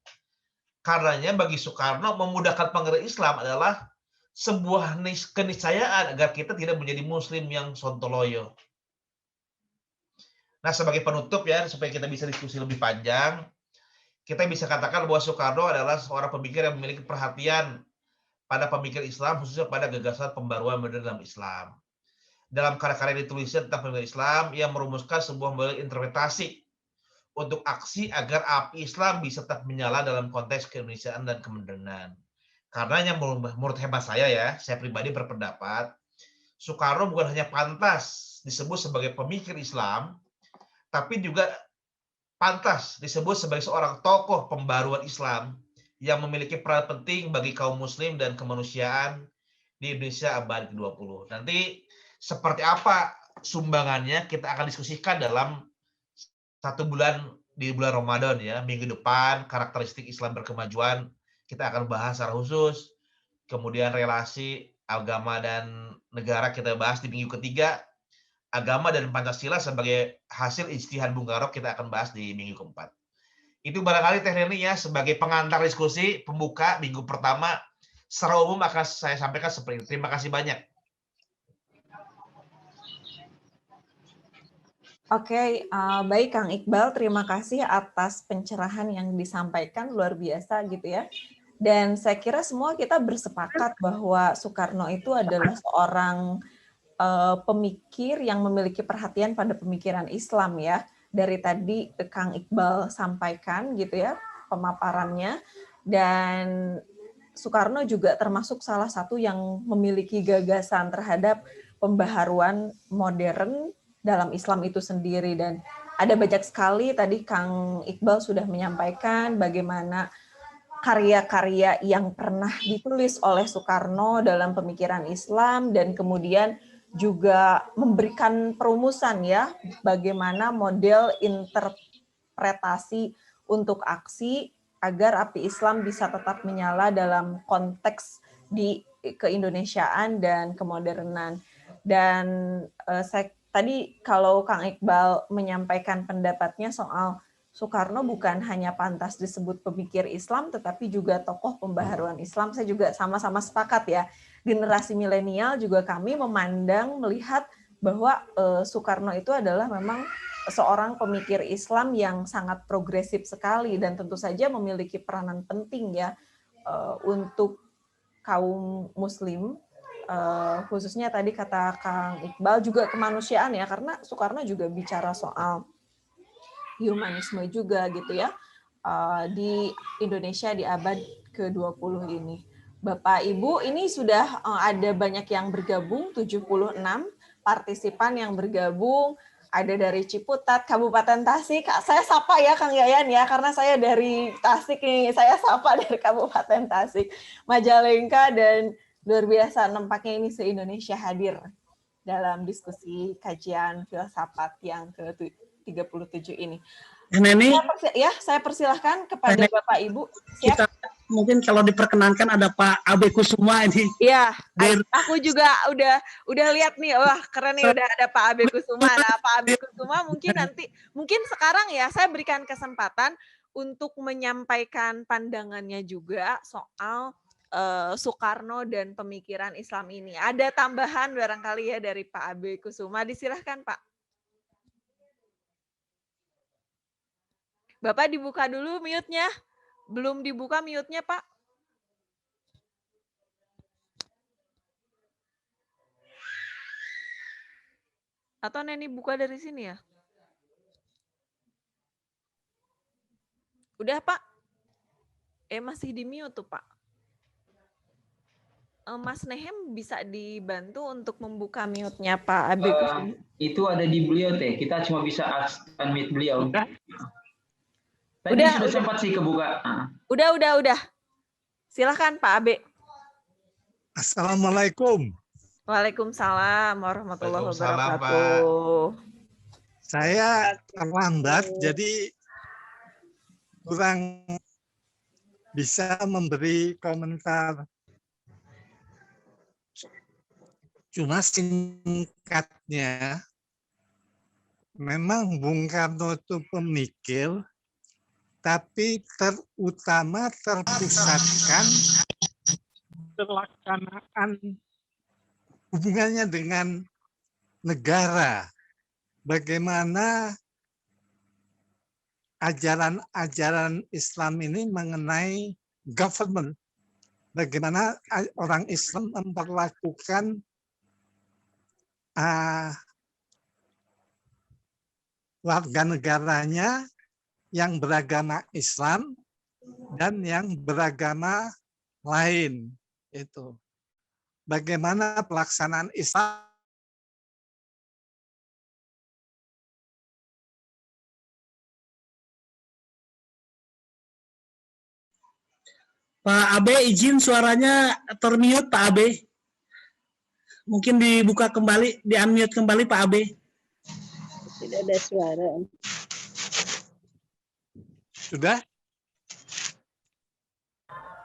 Karenanya bagi Soekarno, memudahkan pengertian Islam adalah sebuah keniscayaan agar kita tidak menjadi muslim yang sontoloyo. Nah, sebagai penutup ya, supaya kita bisa diskusi lebih panjang, kita bisa katakan bahwa Soekarno adalah seorang pemikir yang memiliki perhatian pada pemikir Islam, khususnya pada gagasan pembaruan modern dalam Islam. Dalam karya-karya yang ditulisnya tentang pemikir Islam, ia merumuskan sebuah model interpretasi untuk aksi agar api Islam bisa tetap menyala dalam konteks keindonesiaan dan kemodernan. Karenanya menurut hemat saya ya, saya pribadi berpendapat, Soekarno bukan hanya pantas disebut sebagai pemikir Islam, tapi juga pantas disebut sebagai seorang tokoh pembaruan Islam yang memiliki peran penting bagi kaum muslim dan kemanusiaan di Indonesia abad ke-20. Nanti seperti apa sumbangannya kita akan diskusikan dalam di bulan Ramadan ya, minggu depan karakteristik Islam berkemajuan kita akan bahas secara khusus. Kemudian relasi agama dan negara kita bahas di minggu ketiga. Agama dan Pancasila sebagai hasil ijtihad Bung Karno kita akan bahas di minggu keempat. Itu barangkali tekniknya sebagai pengantar diskusi pembuka minggu pertama. Secara umum akan saya sampaikan seperti itu. Terima kasih banyak. Oke, baik Kang Iqbal, terima kasih atas pencerahan yang disampaikan, luar biasa gitu ya. Dan saya kira semua kita bersepakat bahwa Soekarno itu adalah seorang pemikir yang memiliki perhatian pada pemikiran Islam ya. Dari tadi Kang Iqbal sampaikan gitu ya pemaparannya, dan Soekarno juga termasuk salah satu yang memiliki gagasan terhadap pembaharuan modern dalam Islam itu sendiri, dan ada banyak sekali tadi Kang Iqbal sudah menyampaikan bagaimana karya-karya yang pernah ditulis oleh Soekarno dalam pemikiran Islam dan kemudian juga memberikan perumusan ya bagaimana model interpretasi untuk aksi agar api Islam bisa tetap menyala dalam konteks di keindonesiaan dan kemodernan. Dan saya tadi kalau Kang Iqbal menyampaikan pendapatnya soal Soekarno bukan hanya pantas disebut pemikir Islam, tetapi juga tokoh pembaharuan Islam. Saya juga sama-sama sepakat ya. Generasi milenial juga kami memandang, melihat bahwa Soekarno itu adalah memang seorang pemikir Islam yang sangat progresif sekali dan tentu saja memiliki peranan penting ya untuk kaum Muslim. Khususnya tadi kata Kang Iqbal juga kemanusiaan ya, karena Soekarno juga bicara soal humanisme juga gitu ya di Indonesia di abad ke-20 ini. Bapak Ibu, ini sudah ada banyak yang bergabung, 76 partisipan yang bergabung, ada dari Ciputat, Kabupaten Tasik. Saya sapa ya Kang Yayan ya, karena saya dari Tasik nih, saya sapa dari Kabupaten Tasik. Majalengka dan luar biasa nampaknya ini se-Indonesia hadir dalam diskusi kajian filsafat yang ke-37 ini. Neni, saya persilahkan kepada Bapak Ibu. Siap? Kita mungkin kalau diperkenankan ada Pak Abe Kusuma ini. Iya, aku juga udah lihat nih, wah keren nih udah ada Pak Abe Kusuma. Nah, Pak Abe Kusuma mungkin sekarang ya saya berikan kesempatan untuk menyampaikan pandangannya juga soal Soekarno dan pemikiran Islam ini. Ada tambahan barangkali ya dari Pak Abe Kusuma. Disilahkan Pak. Bapak dibuka dulu mute-nya. Belum dibuka mute-nya, Pak. Atau Neni buka dari sini ya? Udah, Pak? Masih di mute tuh, Pak. Mas Nehem bisa dibantu untuk membuka mute-nya Pak Abe Kusuma? Itu ada di beliau teh. Kita cuma bisa unmute beliau. Tadi sudah sempat sih kebuka. Udah. Silahkan Pak Abe. Assalamualaikum. Waalaikumsalam warahmatullahi wabarakatuh. Saya terlambat, jadi kurang bisa memberi komentar. Cuma singkatnya, memang Bung Karno itu pemikir, tapi terutama terpusatkan pelaksanaan hubungannya dengan negara. Bagaimana ajaran-ajaran Islam ini mengenai government. Bagaimana orang Islam memperlakukan warga negaranya yang beragama Islam dan yang beragama lain. Itu bagaimana pelaksanaan Islam. Pak Abe, izin suaranya termute Pak Abe. Mungkin dibuka kembali, di-unmute kembali Pak Abe. Tidak ada suara. Sudah?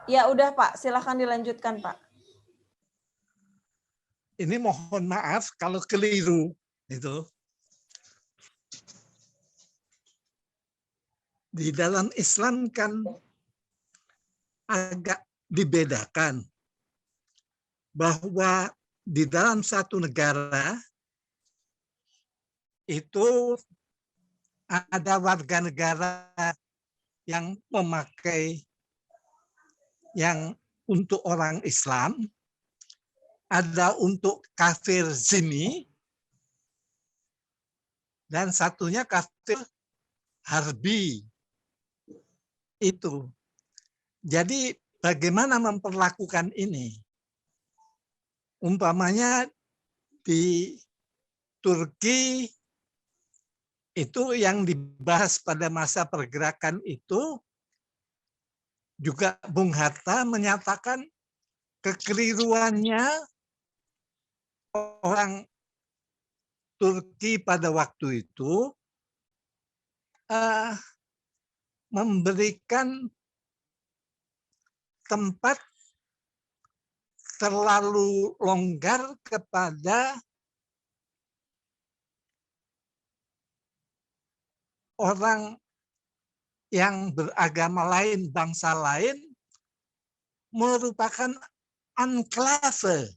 Ya udah Pak, silakan dilanjutkan Pak. Ini mohon maaf kalau keliru itu. Di dalam Islam kan agak dibedakan bahwa di dalam satu negara itu ada warga negara yang memakai yang untuk orang Islam, ada untuk kafir zimmi, dan satunya kafir harbi. Itu. Jadi bagaimana memperlakukan ini? Umpamanya di Turki itu yang dibahas pada masa pergerakan itu juga Bung Hatta menyatakan kekeliruannya orang Turki pada waktu itu memberikan tempat terlalu longgar kepada orang yang beragama lain, bangsa lain, merupakan anklave,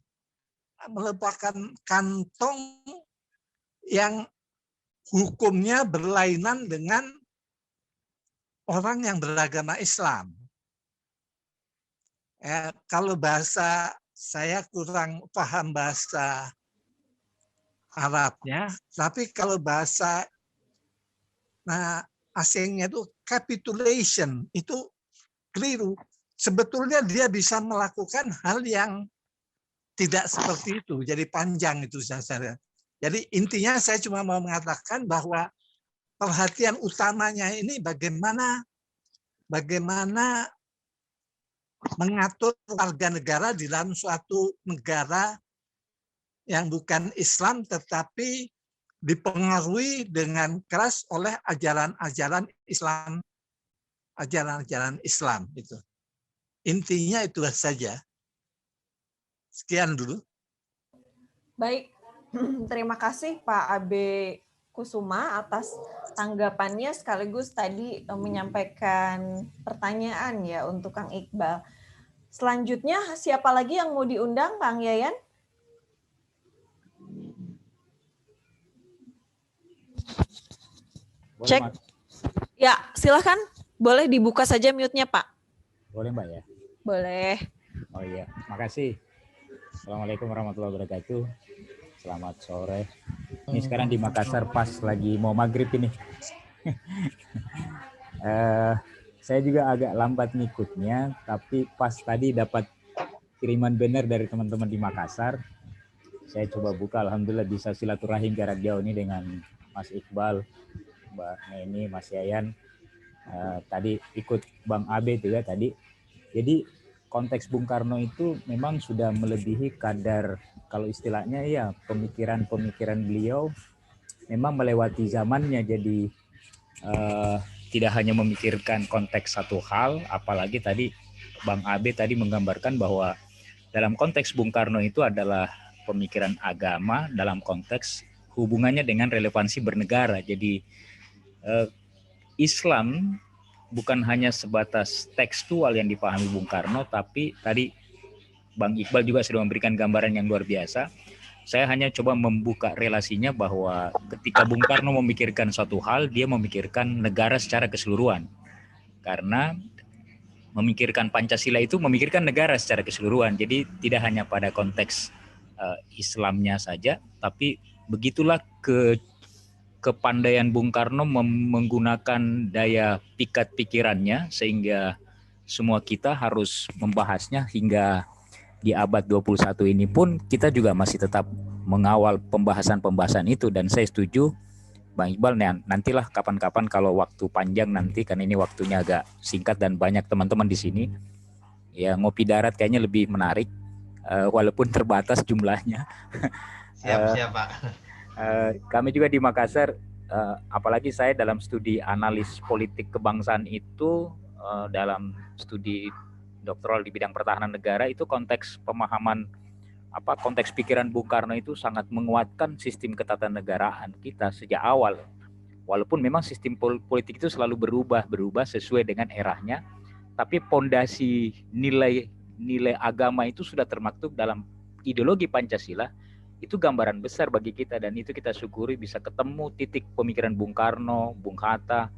merupakan kantong yang hukumnya berlainan dengan orang yang beragama Islam. Kalau bahasa saya kurang paham bahasa Arabnya, tapi kalau bahasa asingnya itu capitulation, itu keliru. Sebetulnya dia bisa melakukan hal yang tidak seperti itu, jadi panjang itu saya. Jadi intinya saya cuma mau mengatakan bahwa perhatian utamanya ini bagaimana mengatur warga negara di dalam suatu negara yang bukan Islam tetapi dipengaruhi dengan keras oleh ajaran-ajaran Islam, ajaran-ajaran Islam itu. Intinya itu saja. Sekian dulu. Baik, terima kasih Pak Abe Kusuma atas tanggapannya sekaligus tadi menyampaikan pertanyaan ya untuk Kang Iqbal. Selanjutnya siapa lagi yang mau diundang, Kang Yayan? Boleh, Cek. Mas. Ya, silahkan. Boleh dibuka saja mute-nya, Pak. Boleh, Mbak ya? Boleh. Oh iya, makasih. Assalamualaikum warahmatullahi wabarakatuh. Selamat sore. Ini sekarang di Makassar pas lagi mau maghrib ini. Saya juga agak lambat ngikutnya, tapi pas tadi dapat kiriman banner dari teman-teman di Makassar. Saya coba buka, alhamdulillah bisa silaturahim jarak jauh ini dengan Mas Iqbal, Mbak Neni, Mas Yayan. Tadi ikut Bang Abe juga tadi. Jadi konteks Bung Karno itu memang sudah melebihi kadar, kalau istilahnya ya pemikiran beliau memang melewati zamannya. Jadi tidak hanya memikirkan konteks satu hal, apalagi tadi Bang Abe tadi menggambarkan bahwa dalam konteks Bung Karno itu adalah pemikiran agama dalam konteks hubungannya dengan relevansi bernegara. Jadi Islam bukan hanya sebatas tekstual yang dipahami Bung Karno, tapi tadi Bang Iqbal juga sudah memberikan gambaran yang luar biasa. Saya hanya coba membuka relasinya bahwa ketika Bung Karno memikirkan suatu hal, dia memikirkan negara secara keseluruhan. Karena memikirkan Pancasila itu memikirkan negara secara keseluruhan. Jadi tidak hanya pada konteks Islamnya saja, tapi begitulah kepandaian Bung Karno menggunakan daya pikat pikirannya sehingga semua kita harus membahasnya hingga di abad 21 ini pun kita juga masih tetap mengawal pembahasan-pembahasan itu. Dan saya setuju Bang Iqbal, nantilah kapan-kapan kalau waktu panjang nanti, kan ini waktunya agak singkat dan banyak teman-teman di sini, ya ngopi darat kayaknya lebih menarik walaupun terbatas jumlahnya. Siap Pak. Kami juga di Makassar, apalagi saya dalam studi analis politik kebangsaan itu, dalam studi doktoral di bidang pertahanan negara, itu konteks pemahaman konteks pikiran Bung Karno itu sangat menguatkan sistem ketatanegaraan kita sejak awal. Walaupun memang sistem politik itu selalu berubah sesuai dengan eranya, tapi pondasi nilai agama itu sudah termaktub dalam ideologi Pancasila. Itu gambaran besar bagi kita, dan itu kita syukuri bisa ketemu titik pemikiran Bung Karno, Bung Hatta,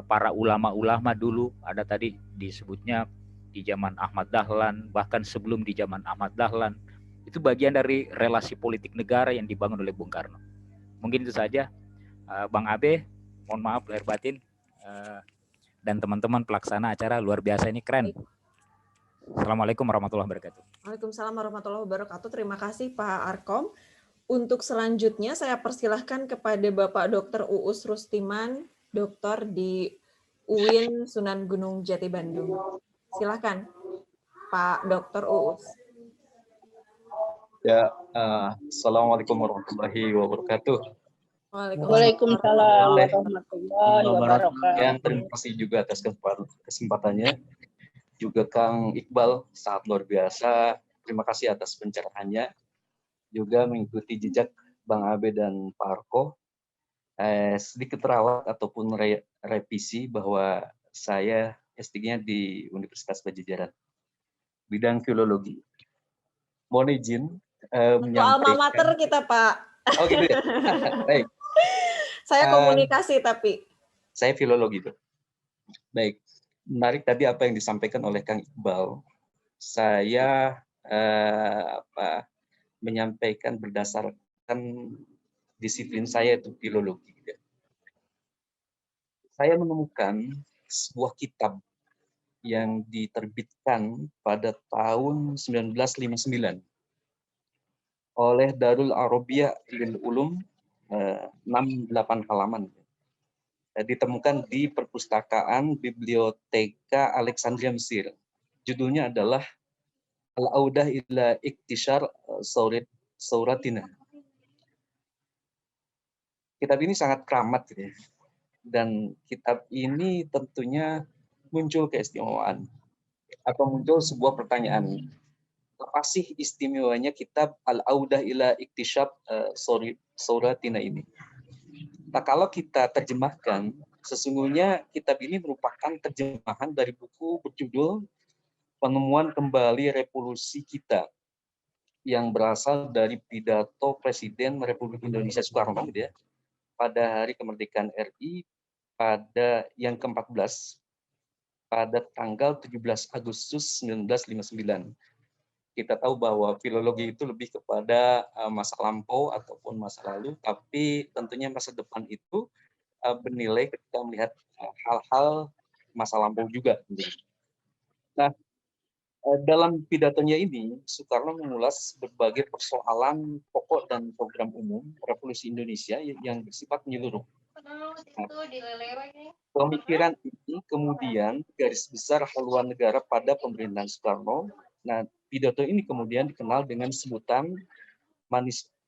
para ulama-ulama dulu, ada tadi disebutnya di zaman Ahmad Dahlan, bahkan sebelum di zaman Ahmad Dahlan. Itu bagian dari relasi politik negara yang dibangun oleh Bung Karno. Mungkin itu saja. Bang Abe, mohon maaf lahir batin, dan teman-teman pelaksana acara luar biasa ini, keren. Assalamualaikum warahmatullahi wabarakatuh. Waalaikumsalam warahmatullahi wabarakatuh. Terima kasih Pak Arkom. untuk selanjutnya saya persilahkan kepada Bapak Dr. Uus Rustiman, dokter di UIN Sunan Gunung Jati Bandung. Silakan, Pak Dr. Uus. Ya, Assalamualaikum warahmatullahi wabarakatuh. Waalaikumsalam warahmatullahi wabarakatuh. Terima kasih juga atas kesempatannya. Juga Kang Iqbal, sangat luar biasa. Terima kasih atas pencerahannya. Juga mengikuti jejak Bang Abe dan Pak Arko. Sedikit rawat ataupun revisi bahwa saya S3-nya di Universitas Padjadjaran, bidang filologi. Mohon izin menyampaikan. Alma mater kita, Pak. Oh gitu ya? Baik. Saya komunikasi tapi. Saya filologi tuh. Baik. Menarik tadi apa yang disampaikan oleh Kang Iqbal. Saya menyampaikan berdasarkan disiplin saya itu filologi. Saya menemukan sebuah kitab yang diterbitkan pada tahun 1959 oleh Darul Arabiyah lil Ulum, 68 halaman. Ditemukan di perpustakaan Biblioteka Alexandria Mesir. Judulnya adalah Al-Audah ila Iktishar Sauratina. Kitab ini sangat keramat, gitu ya. Dan kitab ini tentunya muncul keistimewaan atau muncul sebuah pertanyaan. Apa sih istimewanya kitab Al-Audah ila Iktishaf Sauratina ini? Nah, kalau kita terjemahkan, sesungguhnya kitab ini merupakan terjemahan dari buku berjudul Penemuan Kembali Revolusi Kita, yang berasal dari pidato Presiden Republik Indonesia Soekarno, gitu ya, pada Hari Kemerdekaan RI pada yang ke-14 pada tanggal 17 Agustus 1959. Kita tahu bahwa filologi itu lebih kepada masa lampau ataupun masa lalu, tapi tentunya masa depan itu bernilai ketika melihat hal-hal masa lampau juga. Nah, dalam pidatonya ini, Soekarno mengulas berbagai persoalan pokok dan program umum Revolusi Indonesia yang bersifat menyeluruh. Pemikiran ini kemudian garis besar haluan negara pada pemerintahan Soekarno. Nah, pidato ini kemudian dikenal dengan sebutan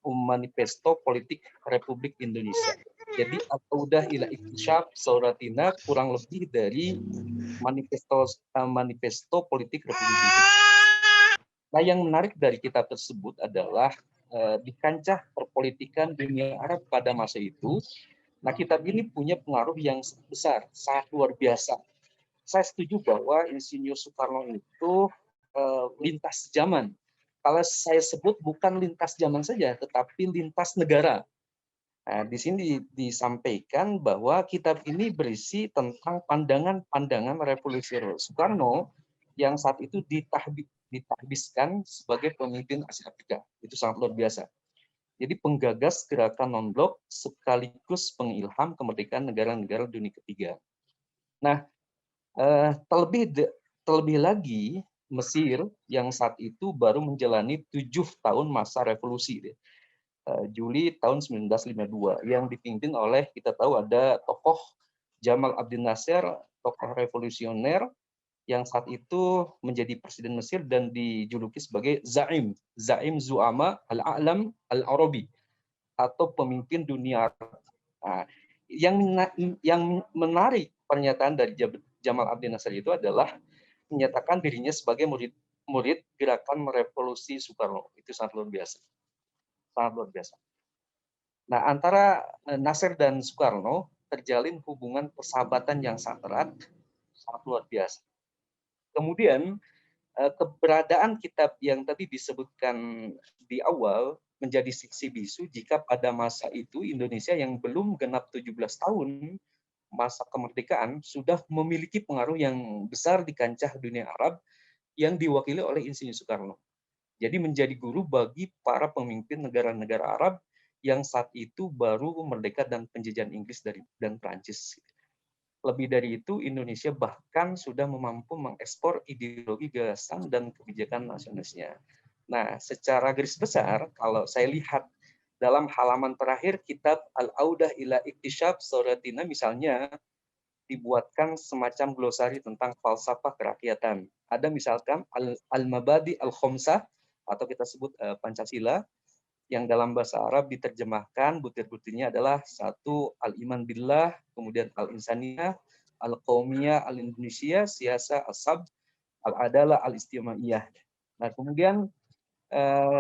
Manifesto Politik Republik Indonesia. Jadi Al-Audah ila Iktishaf Sauratina kurang lebih dari manifesto Politik Republik Indonesia. Nah, yang menarik dari kitab tersebut adalah di kancah perpolitikan dunia Arab pada masa itu. Nah, kitab ini punya pengaruh yang sangat besar, sangat luar biasa. Saya setuju bahwa Insinyur Soekarno itu lintas zaman. Kalau saya sebut bukan lintas zaman saja, tetapi lintas negara. Nah, di sini disampaikan bahwa kitab ini berisi tentang pandangan-pandangan Revolusi Soekarno yang saat itu ditahbiskan sebagai pemimpin Asia Afrika. Itu sangat luar biasa. Jadi penggagas gerakan non-blok sekaligus pengilham kemerdekaan negara-negara dunia ketiga. Nah, terlebih lagi Mesir yang saat itu baru menjalani 7 tahun masa revolusi, Juli tahun 1952, yang dipimpin oleh, kita tahu ada tokoh Jamal Abdel Nasser, tokoh revolusioner yang saat itu menjadi presiden Mesir dan dijuluki sebagai Zaim Zu'ama Al-A'lam Al-Arabi atau pemimpin dunia. Nah, yang menarik pernyataan dari Jamal Abdel Nasser itu adalah menyatakan dirinya sebagai murid gerakan revolusi Soekarno. Itu sangat luar biasa. Sangat luar biasa. Nah, antara Nasser dan Soekarno terjalin hubungan persahabatan yang sangat erat, sangat luar biasa. Kemudian keberadaan kitab yang tadi disebutkan di awal menjadi saksi bisu jika pada masa itu Indonesia yang belum genap 17 tahun masa kemerdekaan sudah memiliki pengaruh yang besar di kancah dunia Arab yang diwakili oleh Insinyur Soekarno. Jadi menjadi guru bagi para pemimpin negara-negara Arab yang saat itu baru merdeka dan penjajahan Inggris dan Prancis. Lebih dari itu, Indonesia bahkan sudah mampu mengekspor ideologi gagasan dan kebijakan nasionalisnya. Nah, secara garis besar, kalau saya lihat dalam halaman terakhir kitab Al-Audah ila Iktishaf Suratina misalnya dibuatkan semacam glosari tentang falsafah kerakyatan. Ada misalkan Al-Mabadi Al-Khomsah atau kita sebut Pancasila, yang dalam bahasa Arab diterjemahkan butir-butirnya adalah satu Al-Iman Billah, kemudian Al-Insaniyah, Al-Qaumiyah, Al-Indonesia, Siasa, As-Sab, Al-Adalah, Al-Istimaiyah. Nah, kemudian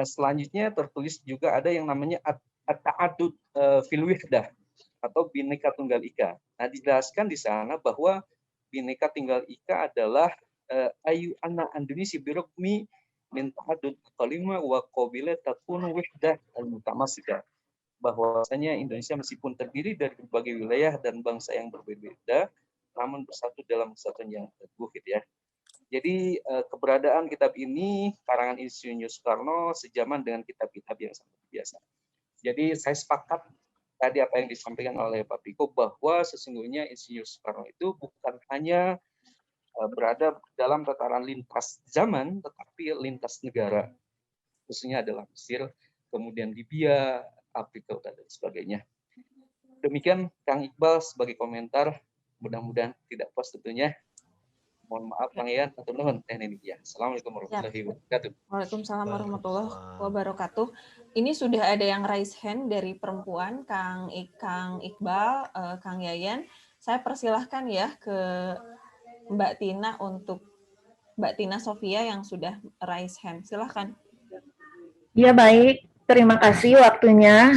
selanjutnya tertulis juga ada yang namanya At-Ta'adud fil Wihdah atau Bhinneka Tunggal Ika. Nah, dijelaskan di sana bahwa Bhinneka Tunggal Ika adalah ayu anak Indonesia birokmi min ta'adud kalimah wa qabila takunu wihdah al-mutamassika, bahwasanya Indonesia meskipun terdiri dari berbagai wilayah dan bangsa yang berbeda, namun bersatu dalam kesatuan yang teguh gitu ya. Jadi keberadaan kitab ini karangan Insinyur Soekarno sejaman dengan kitab-kitab yang sangat biasa. Jadi saya sepakat tadi apa yang disampaikan oleh Pak Piko bahwa sesungguhnya Insinyur Soekarno itu bukan hanya berada dalam tataran lintas zaman, tetapi lintas negara, khususnya adalah Mesir, kemudian Libya, Afrika Utara, dan sebagainya. Demikian Kang Iqbal sebagai komentar, mudah-mudahan tidak puas tentunya. Mohon maaf Kang Ian, teman-teman. Ya. Assalamualaikum warahmatullahi wabarakatuh. Waalaikumsalam warahmatullahi wabarakatuh. Ini sudah ada yang raise hand dari perempuan, Kang Iqbal, Kang Yayan. Saya persilahkan ya ke Mbak Tina untuk Mbak Tina Sofia yang sudah raise hand. Silahkan. Ya baik, terima kasih waktunya.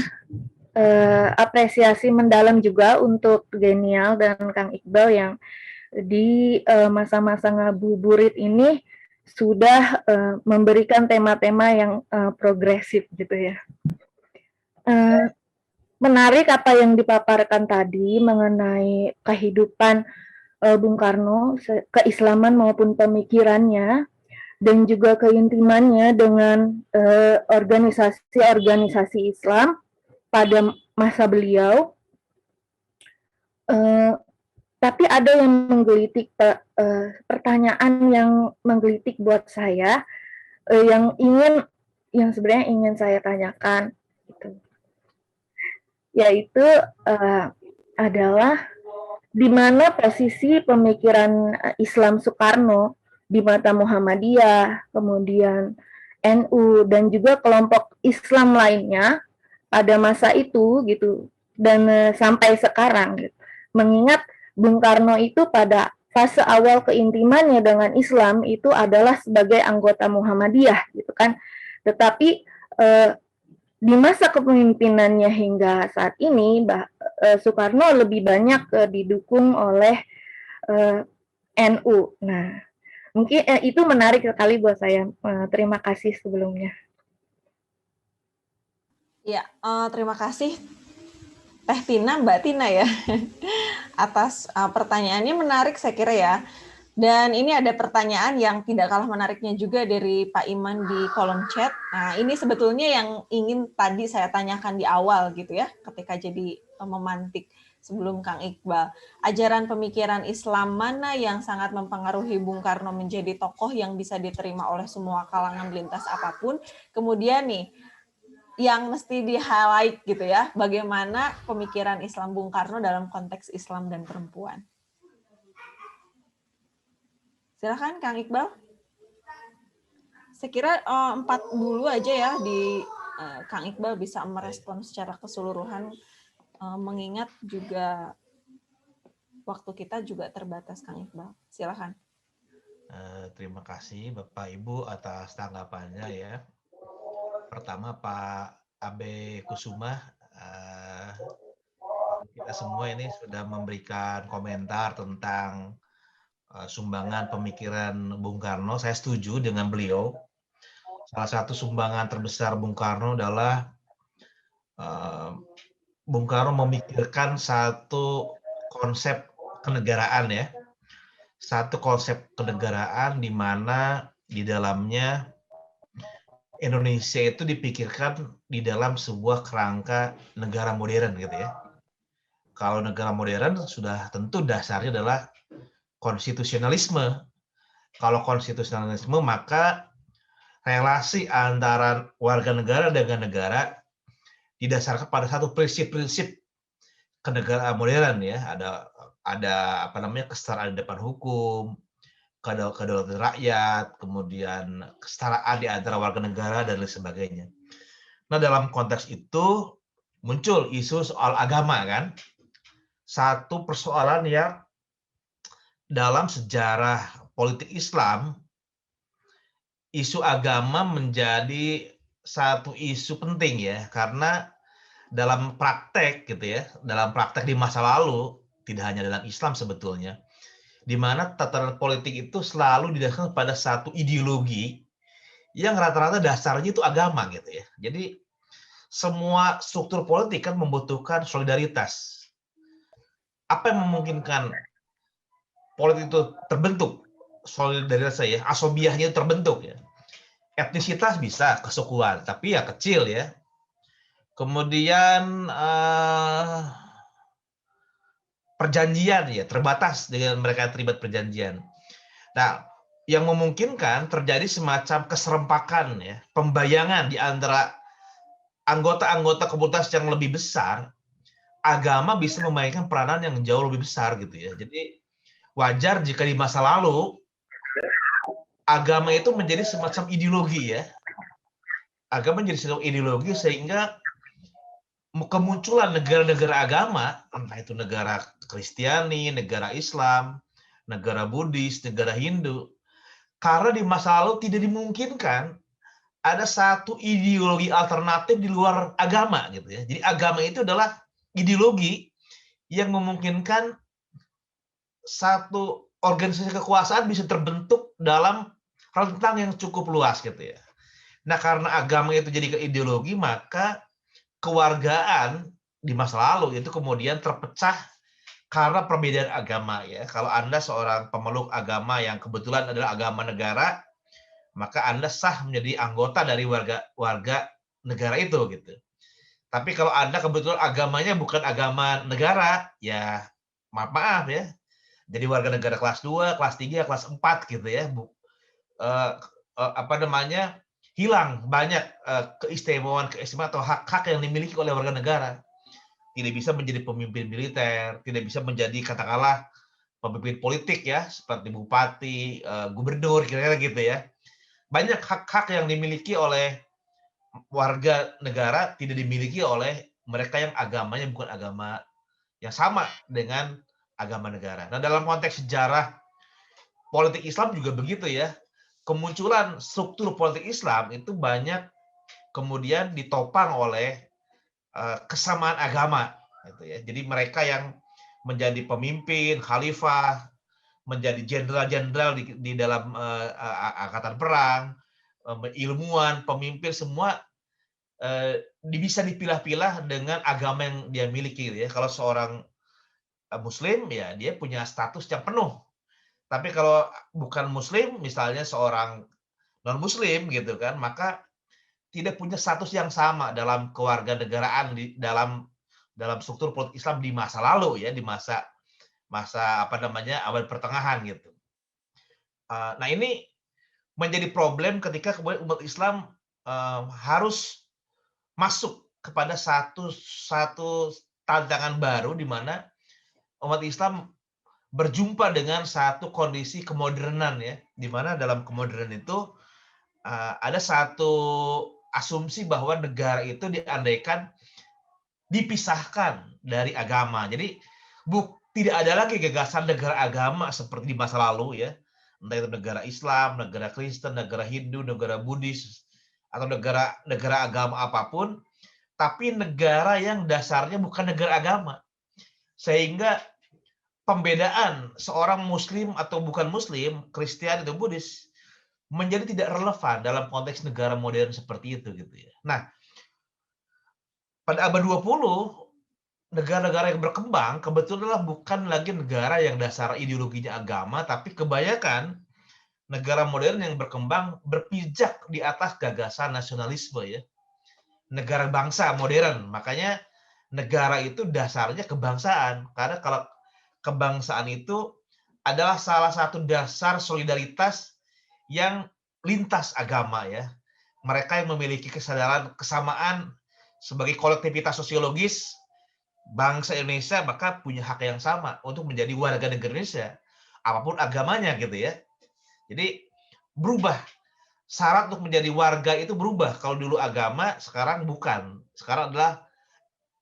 Apresiasi mendalam juga untuk Genial dan Kang Iqbal yang di masa-masa ngabuburit ini sudah memberikan tema-tema yang progresif gitu ya. Menarik apa yang dipaparkan tadi mengenai kehidupan Bung Karno, keislaman maupun pemikirannya, dan juga keintimannya dengan organisasi-organisasi Islam pada masa beliau. Tapi ada yang menggelitik, pertanyaan yang menggelitik buat saya, yang sebenarnya ingin saya tanyakan, gitu. Yaitu adalah di mana posisi pemikiran Islam Soekarno di mata Muhammadiyah, kemudian NU, dan juga kelompok Islam lainnya pada masa itu gitu, dan sampai sekarang gitu. Mengingat Bung Karno itu pada fase awal keintimannya dengan Islam itu adalah sebagai anggota Muhammadiyah gitu kan, tetapi di masa kepemimpinannya hingga saat ini Soekarno lebih banyak didukung oleh NU. Nah, mungkin itu menarik sekali buat saya. Terima kasih sebelumnya. Ya, terima kasih Teh Tina, Mbak Tina ya, atas pertanyaannya. Menarik saya kira ya. Dan ini ada pertanyaan yang tidak kalah menariknya juga dari Pak Iman di kolom chat. Nah, ini sebetulnya yang ingin tadi saya tanyakan di awal gitu ya, ketika jadi memantik sebelum Kang Iqbal. Ajaran pemikiran Islam mana yang sangat mempengaruhi Bung Karno menjadi tokoh yang bisa diterima oleh semua kalangan lintas apapun. Kemudian nih, yang mesti di-highlight gitu ya, bagaimana pemikiran Islam Bung Karno dalam konteks Islam dan perempuan. Silakan Kang Iqbal. Saya kira 4 dulu aja ya, di Kang Iqbal bisa merespon secara keseluruhan, mengingat juga waktu kita juga terbatas, Kang Iqbal. Silakan. Terima kasih Bapak Ibu atas tanggapannya ya. Pertama Pak Abe Kusuma, kita semua ini sudah memberikan komentar tentang sumbangan pemikiran Bung Karno. Saya setuju dengan beliau. Salah satu sumbangan terbesar Bung Karno adalah Bung Karno memikirkan satu konsep kenegaraan ya. Satu konsep kenegaraan di mana di dalamnya Indonesia itu dipikirkan di dalam sebuah kerangka negara modern gitu ya. Kalau negara modern sudah tentu dasarnya adalah konstitusionalisme. Kalau konstitusionalisme maka relasi antara warga negara dengan negara didasarkan pada satu prinsip-prinsip kenegaraan modern ya. Ada apa namanya, kesetaraan di depan hukum, kedaulatan rakyat, kemudian kesetaraan di antara warga negara dan lain sebagainya. Nah, dalam konteks itu muncul isu soal agama kan. Satu persoalan yang dalam sejarah politik Islam, isu agama menjadi satu isu penting ya, karena dalam praktek gitu ya, dalam praktek di masa lalu, tidak hanya dalam Islam sebetulnya, di mana tatanan politik itu selalu didasarkan pada satu ideologi yang rata-rata dasarnya itu agama gitu ya. Jadi semua struktur politik kan membutuhkan solidaritas. Apa yang memungkinkan politik itu terbentuk? Solidaritas ya, asobiahnya terbentuk ya. Etnisitas bisa, kesukuan, tapi ya kecil ya. Kemudian perjanjian ya terbatas dengan mereka terlibat perjanjian. Nah, yang memungkinkan terjadi semacam keserempakan ya, pembayangan di antara anggota-anggota komunitas yang lebih besar, agama bisa memainkan peranan yang jauh lebih besar gitu ya. Jadi wajar jika di masa lalu agama itu menjadi semacam ideologi ya. Agama menjadi semacam ideologi sehingga kemunculan negara-negara agama, entah itu negara Kristiani, negara Islam, negara Buddhis, negara Hindu, karena di masa lalu tidak dimungkinkan ada satu ideologi alternatif di luar agama gitu ya. Jadi agama itu adalah ideologi yang memungkinkan satu organisasi kekuasaan bisa terbentuk dalam rentang yang cukup luas gitu ya. Nah, karena agama itu jadi ideologi, maka kewargaan di masa lalu itu kemudian terpecah karena perbedaan agama ya. Kalau Anda seorang pemeluk agama yang kebetulan adalah agama negara, maka Anda sah menjadi anggota dari warga negara itu gitu. Tapi kalau Anda kebetulan agamanya bukan agama negara, ya maaf ya. Jadi warga negara kelas 2, kelas 3, kelas 4 gitu ya. Hilang banyak keistimewaan atau hak-hak yang dimiliki oleh warga negara. Tidak bisa menjadi pemimpin militer, tidak bisa menjadi katakanlah pemimpin politik ya, seperti bupati, gubernur, kira-kira gitu ya. Banyak hak-hak yang dimiliki oleh warga negara tidak dimiliki oleh mereka yang agamanya bukan agama yang sama dengan agama negara. Nah, dalam konteks sejarah politik Islam juga begitu ya. Kemunculan struktur politik Islam itu banyak kemudian ditopang oleh kesamaan agama gitu ya. Jadi mereka yang menjadi pemimpin, khalifah, menjadi jenderal-jenderal di dalam angkatan perang, ilmuwan, pemimpin semua bisa dipilah-pilah dengan agama yang dia miliki gitu ya. Kalau seorang muslim ya dia punya status yang penuh. Tapi kalau bukan muslim, misalnya seorang non-muslim gitu kan, maka tidak punya status yang sama dalam kewarganegaraan di dalam struktur politik Islam di masa lalu ya, di masa abad pertengahan gitu. Nah, ini menjadi problem ketika kemudian umat Islam harus masuk kepada satu tantangan baru di mana umat Islam berjumpa dengan satu kondisi kemodernan ya, di mana dalam kemodernan itu ada satu asumsi bahwa negara itu diandaikan dipisahkan dari agama. Jadi tidak ada lagi gagasan negara agama seperti di masa lalu ya, entah itu negara Islam, negara Kristen, negara Hindu, negara Buddhis, atau negara agama apapun, tapi negara yang dasarnya bukan negara agama. Sehingga pembedaan seorang muslim atau bukan muslim, Kristen atau Buddhis menjadi tidak relevan dalam konteks negara modern seperti itu gitu ya. Nah, pada abad 20 negara-negara yang berkembang kebetulan bukan lagi negara yang dasar ideologinya agama, tapi kebanyakan negara modern yang berkembang berpijak di atas gagasan nasionalisme ya. Negara bangsa modern, makanya negara itu dasarnya kebangsaan. Karena kalau kebangsaan itu adalah salah satu dasar solidaritas yang lintas agama ya. Mereka yang memiliki kesadaran kesamaan sebagai kolektivitas sosiologis bangsa Indonesia maka punya hak yang sama untuk menjadi warga negara Indonesia, apapun agamanya gitu ya. Jadi berubah. Syarat untuk menjadi warga itu berubah. Kalau dulu agama, sekarang bukan. Sekarang adalah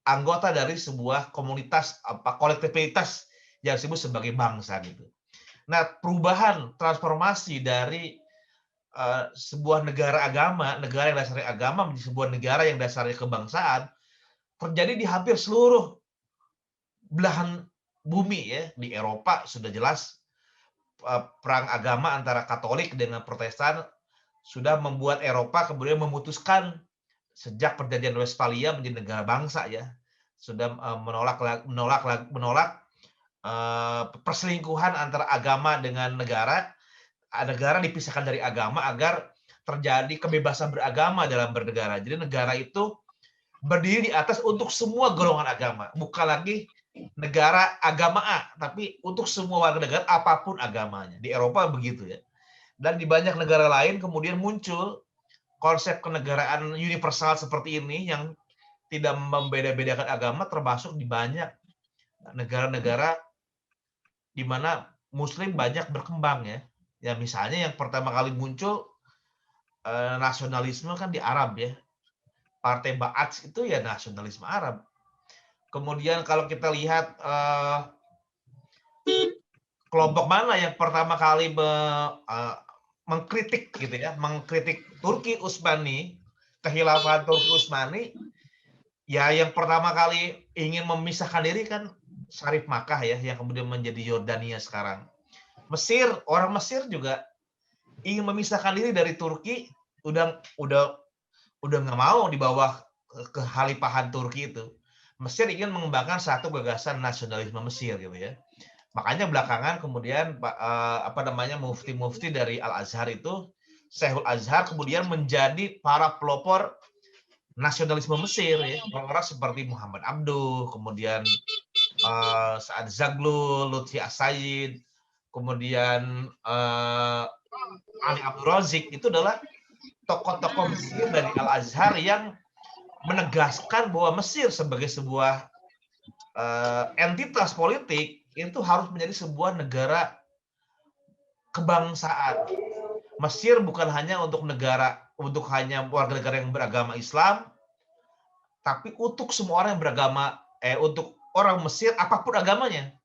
anggota dari sebuah komunitas, kolektivitas yang disebut sebagai bangsa gitu. Nah, perubahan transformasi dari sebuah negara agama, negara yang dasarnya agama menjadi sebuah negara yang dasarnya kebangsaan terjadi di hampir seluruh belahan bumi ya. Di Eropa sudah jelas perang agama antara Katolik dengan Protestan sudah membuat Eropa kemudian memutuskan sejak perjanjian Westphalia menjadi negara bangsa ya, sudah menolak perselingkuhan antara agama dengan negara dipisahkan dari agama agar terjadi kebebasan beragama dalam bernegara. Jadi negara itu berdiri di atas untuk semua golongan agama, bukan lagi negara agama A, tapi untuk semua warga negara apapun agamanya. Di Eropa begitu ya. Dan di banyak negara lain kemudian muncul konsep kenegaraan universal seperti ini yang tidak membeda-bedakan agama, termasuk di banyak negara-negara di mana Muslim banyak berkembang ya. Ya misalnya yang pertama kali muncul nasionalisme kan di Arab ya. Partai Ba'ath itu ya nasionalisme Arab. Kemudian kalau kita lihat kelompok mana yang pertama kali mengkritik gitu ya, mengkritik Turki Utsmani, kekhilafan Turki Utsmani, ya yang pertama kali ingin memisahkan diri kan Syarif Makkah ya, yang kemudian menjadi Yordania sekarang. Mesir, orang Mesir juga ingin memisahkan diri dari Turki, udah nggak mau di bawah kekhalifahan Turki itu. Mesir ingin mengembangkan satu gagasan nasionalisme Mesir gitu ya. Makanya belakangan kemudian mufti-mufti dari Al-Azhar itu, Syekhul Azhar kemudian menjadi para pelopor nasionalisme Mesir ya. Orang-orang seperti Muhammad Abduh, kemudian Sa'ad Zaglul, Lutfi As-Sayyid, kemudian Ali Abdul Razik, itu adalah tokoh-tokoh Mesir dari Al-Azhar yang menegaskan bahwa Mesir sebagai sebuah entitas politik itu harus menjadi sebuah negara kebangsaan. Mesir bukan hanya untuk hanya warga negara yang beragama Islam, tapi untuk semua orang yang beragama, untuk orang Mesir apapun agamanya,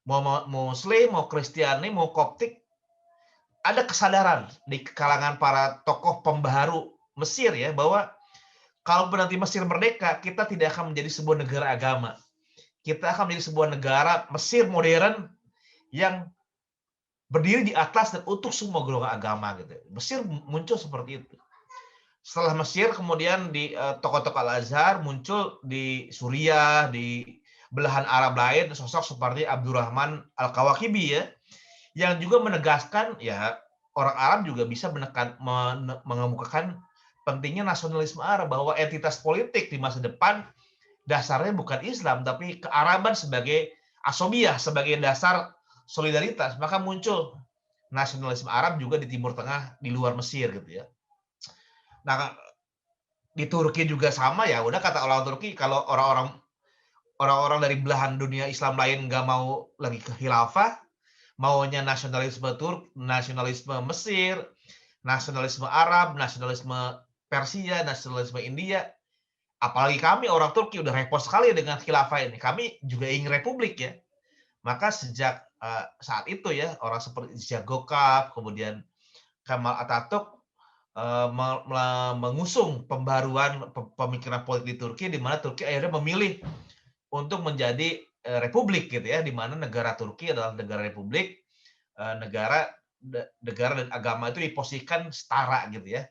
mau Muslim, mau Kristiani, mau Koptik, ada kesadaran di kalangan para tokoh pembaharu Mesir ya bahwa kalau nanti Mesir merdeka, kita tidak akan menjadi sebuah negara agama. Kita akan menjadi sebuah negara Mesir modern yang berdiri di atas dan untuk semua golongan agama gitu. Mesir muncul seperti itu. Setelah Mesir kemudian di tokoh-tokoh Al-Azhar muncul di Suriah, di belahan Arab lain sosok seperti Abdurrahman Al-Kawakibi ya, yang juga menegaskan ya orang Arab juga bisa mengemukakan pentingnya nasionalisme Arab, bahwa entitas politik di masa depan dasarnya bukan Islam tapi kearaban sebagai asobiyah, sebagai dasar solidaritas. Maka muncul nasionalisme Arab juga di Timur Tengah, di luar Mesir gitu ya. Nah, di Turki juga sama ya. Udah kata orang Turki, kalau orang-orang dari belahan dunia Islam lain nggak mau lagi ke khilafah, maunya nasionalisme nasionalisme Mesir, nasionalisme Arab, nasionalisme Persia, nasionalisme India. Apalagi kami orang Turki udah repot sekali dengan khilafah ini. Kami juga ingin republik ya. Maka sejak saat itu ya, orang seperti Ziya Gökalp, kemudian Kemal Atatürk mengusung pembaruan pemikiran politik di Turki, di mana Turki akhirnya memilih untuk menjadi republik gitu ya, di mana negara Turki adalah negara republik, negara dan agama itu diposisikan setara gitu ya.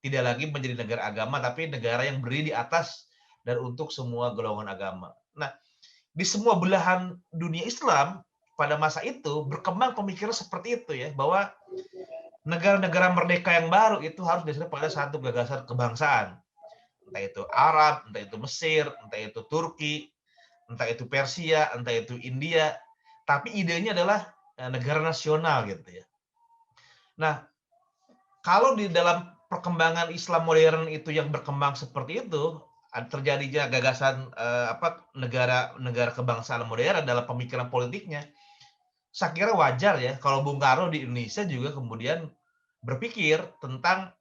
Tidak lagi menjadi negara agama, tapi negara yang berdiri di atas dan untuk semua golongan agama. Nah, di semua belahan dunia Islam pada masa itu berkembang pemikiran seperti itu ya, bahwa negara-negara merdeka yang baru itu harus didasarkan pada satu gagasan kebangsaan. Entah itu Arab, entah itu Mesir, entah itu Turki, entah itu Persia, entah itu India, tapi idenya adalah negara nasional gitu ya. Nah, kalau di dalam perkembangan Islam modern itu yang berkembang seperti itu, terjadinya gagasan negara kebangsaan modern dalam pemikiran politiknya. Saya kira wajar ya kalau Bung Karno di Indonesia juga kemudian berpikir tentang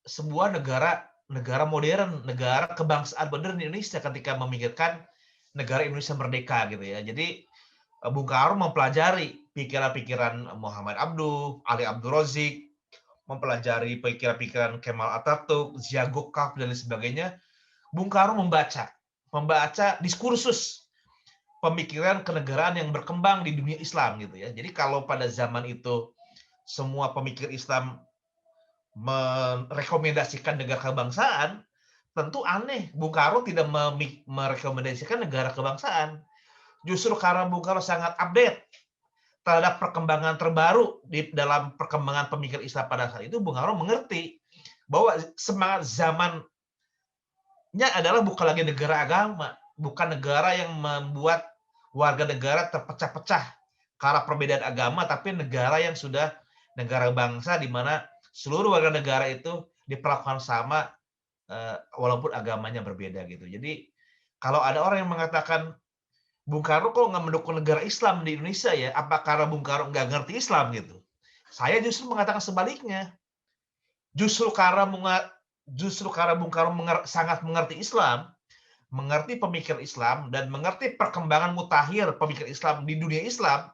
sebuah negara modern, negara kebangsaan modern di Indonesia ketika memikirkan negara Indonesia merdeka gitu ya. Jadi Bung Karno mempelajari pikiran-pikiran Muhammad Abduh, Ali Abdul Razik, mempelajari pikiran-pikiran Kemal Atatürk, Ziago-Kaf dan lain sebagainya. Bung Karno membaca diskursus pemikiran kenegaraan yang berkembang di dunia Islam gitu ya. Jadi kalau pada zaman itu semua pemikir Islam merekomendasikan negara kebangsaan, tentu aneh Bung Karno tidak merekomendasikan negara kebangsaan. Justru karena Bung Karno sangat update terhadap perkembangan terbaru di dalam perkembangan pemikir Islam pada saat itu, Bung Karno mengerti bahwa semangat zamannya adalah bukan lagi negara agama, bukan negara yang membuat warga negara terpecah-pecah karena perbedaan agama, tapi negara yang sudah negara bangsa di mana seluruh warga negara itu diperlakukan sama walaupun agamanya berbeda gitu. Jadi kalau ada orang yang mengatakan Bung Karno kok nggak mendukung negara Islam di Indonesia ya, apa karena Bung Karno nggak ngerti Islam gitu? Saya justru mengatakan sebaliknya. Justru karena Bung Karno sangat mengerti Islam, mengerti pemikir Islam, dan mengerti perkembangan mutakhir pemikir Islam di dunia Islam,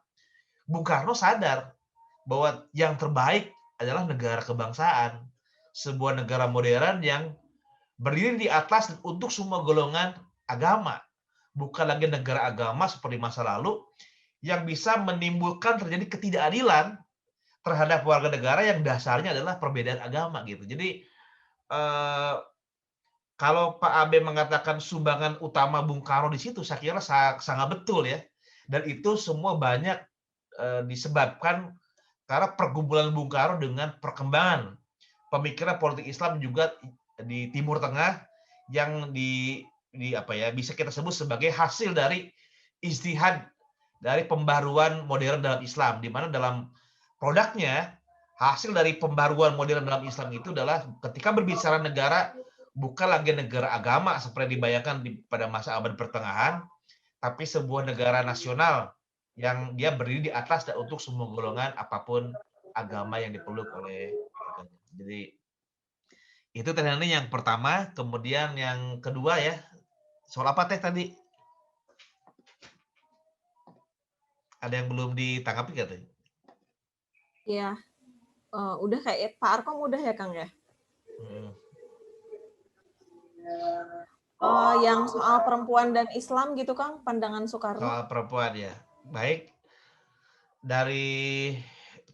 Bung Karno sadar bahwa yang terbaik adalah negara kebangsaan, sebuah negara modern yang berdiri di atas untuk semua golongan agama, bukan lagi negara agama seperti masa lalu yang bisa menimbulkan terjadi ketidakadilan terhadap warga negara yang dasarnya adalah perbedaan agama gitu. Jadi kalau Pak Abe mengatakan sumbangan utama Bung Karno di situ, saya kira sangat betul ya. Dan itu semua banyak disebabkan karena pergumulan Bung Karno dengan perkembangan pemikiran politik Islam juga di Timur Tengah yang bisa kita sebut sebagai hasil dari ijtihad dari pembaruan modern dalam Islam, di mana dalam produknya hasil dari pembaruan modern dalam Islam itu adalah ketika berbicara negara bukan lagi negara agama seperti dibayangkan pada masa abad pertengahan, tapi sebuah negara nasional yang dia berdiri di atas dan untuk semua golongan apapun agama yang dipeluk oleh warganya. Jadi itu tadi yang pertama. Kemudian yang kedua ya, soal apa teh tadi? Ada yang belum ditanggapi nggak teh? Iya, udah kayak Pak Arkom udah ya Kang ya? Yang soal perempuan dan Islam gitu Kang, pandangan Soekarno. Soal perempuan ya. Baik. Dari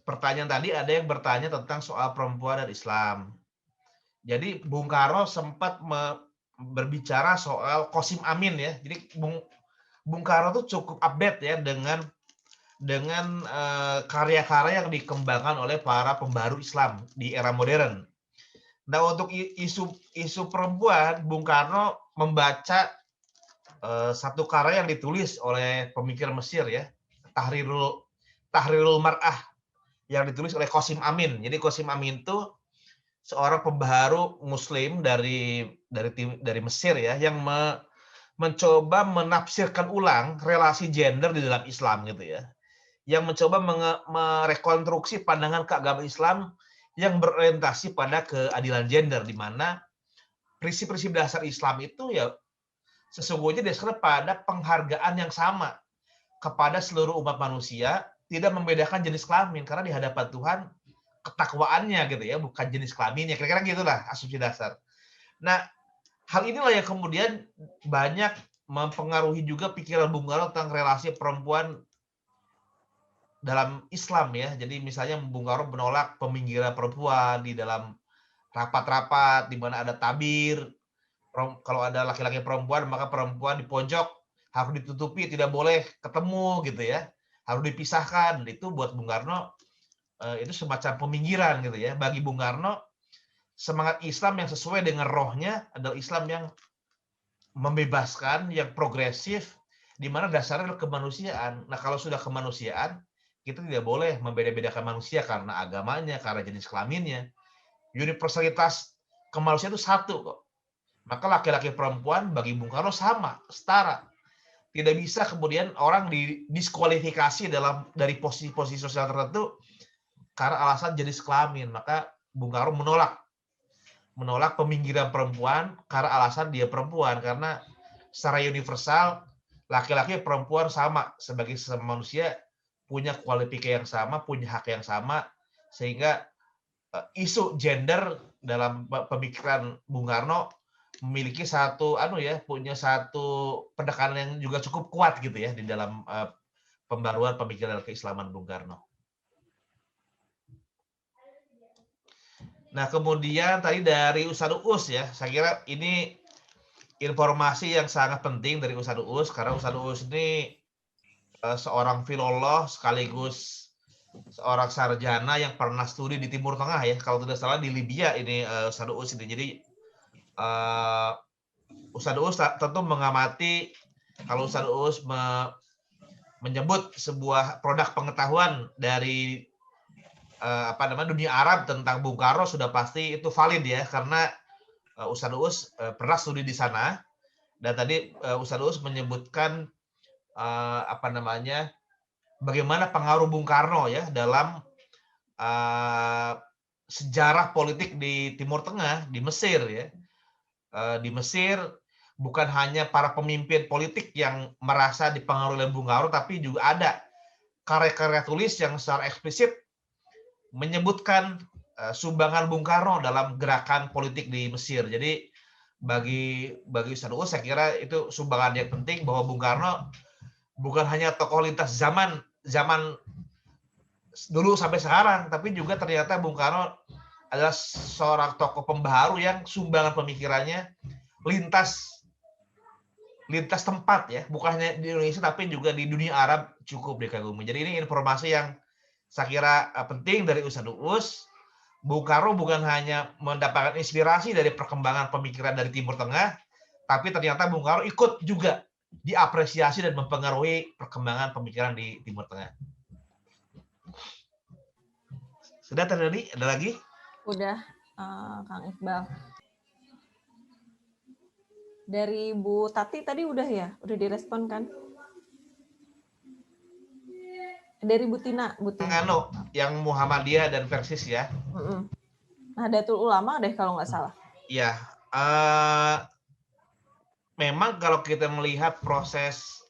pertanyaan tadi ada yang bertanya tentang soal perempuan dan Islam. Jadi Bung Karno sempat berbicara soal Qasim Amin ya. Jadi Bung Karno tuh cukup update ya dengan karya-karya yang dikembangkan oleh para pembaru Islam di era modern. Nah, untuk isu perempuan, Bung Karno membaca satu karya yang ditulis oleh pemikir Mesir ya, Tahrirul Mar'ah, yang ditulis oleh Qasim Amin. Jadi Qasim Amin itu seorang pembaharu Muslim dari Mesir ya, yang mencoba menafsirkan ulang relasi gender di dalam Islam gitu ya, yang mencoba merekonstruksi pandangan keagamaan Islam yang berorientasi pada keadilan gender, di mana prinsip-prinsip dasar Islam itu ya sesungguhnya dasarnya pada penghargaan yang sama kepada seluruh umat manusia, tidak membedakan jenis kelamin, karena di hadapan Tuhan ketakwaannya gitu ya, bukan jenis kelaminnya. Kira-kira gitulah asumsi dasar. Nah, hal inilah yang kemudian banyak mempengaruhi juga pikiran Bung Karno tentang relasi perempuan dalam Islam ya. Jadi misalnya Bung Karno menolak peminggiran perempuan di dalam rapat-rapat di mana ada tabir. Kalau ada laki-laki perempuan, maka perempuan di pojok harus ditutupi, tidak boleh ketemu gitu ya, harus dipisahkan. Itu buat Bung Karno itu semacam peminggiran gitu ya. Bagi Bung Karno, semangat Islam yang sesuai dengan rohnya adalah Islam yang membebaskan, yang progresif, di mana dasarnya adalah kemanusiaan. Nah, kalau sudah kemanusiaan, kita tidak boleh membeda-bedakan manusia karena agamanya, karena jenis kelaminnya. Universalitas kemanusiaan itu satu kok. Maka laki-laki perempuan bagi Bung Karno sama, setara. Tidak bisa kemudian orang didiskualifikasi dari posisi-posisi sosial tertentu karena alasan jenis kelamin. Maka Bung Karno menolak peminggiran perempuan karena alasan dia perempuan, karena secara universal laki-laki perempuan sama sebagai sesama manusia, punya kualifikasi yang sama, punya hak yang sama, sehingga isu gender dalam pemikiran Bung Karno memiliki punya satu pendekatan yang juga cukup kuat gitu ya di dalam pembaruan pemikiran keislaman Bung Karno. Nah, kemudian tadi dari Ustadz Uus ya, saya kira ini informasi yang sangat penting dari Ustadz Uus, karena Ustadz Uus ini seorang filolog sekaligus seorang sarjana yang pernah studi di Timur Tengah ya, kalau tidak salah di Libya ini Ustadz Uus ini. Jadi Ustadz Uus tentu mengamati, kalau Ustadz Uus menyebut sebuah produk pengetahuan dari dunia Arab tentang Bung Karno, sudah pasti itu valid ya, karena Ustadz Uus pernah studi di sana, dan tadi Ustadz Uus menyebutkan bagaimana pengaruh Bung Karno ya dalam sejarah politik di Timur Tengah, di Mesir ya. Di Mesir bukan hanya para pemimpin politik yang merasa dipengaruhi oleh Bung Karno, tapi juga ada karya-karya tulis yang secara eksplisit menyebutkan sumbangan Bung Karno dalam gerakan politik di Mesir. Jadi bagi Ustadz Uus saya kira itu sumbangan yang penting, bahwa Bung Karno bukan hanya tokoh lintas zaman dulu sampai sekarang, tapi juga ternyata Bung Karno adalah seorang tokoh pembaharu yang sumbangan pemikirannya lintas tempat ya, bukan hanya di Indonesia tapi juga di dunia Arab cukup dikagumi. Jadi ini informasi yang saya kira penting dari Ustadz Uus. Bung Karno bukan hanya mendapatkan inspirasi dari perkembangan pemikiran dari Timur Tengah, tapi ternyata Bung Karno ikut juga diapresiasi dan mempengaruhi perkembangan pemikiran di Timur Tengah. Sudah terjadi? Ada lagi? Udah, Kang Iqbal. Dari Bu Tati tadi udah ya? Udah direspon kan? Dari Bu Tina. Yang Muhammadiyah dan Persis ya. Nahdlatul Ulama deh kalau nggak salah. Iya. Memang kalau kita melihat proses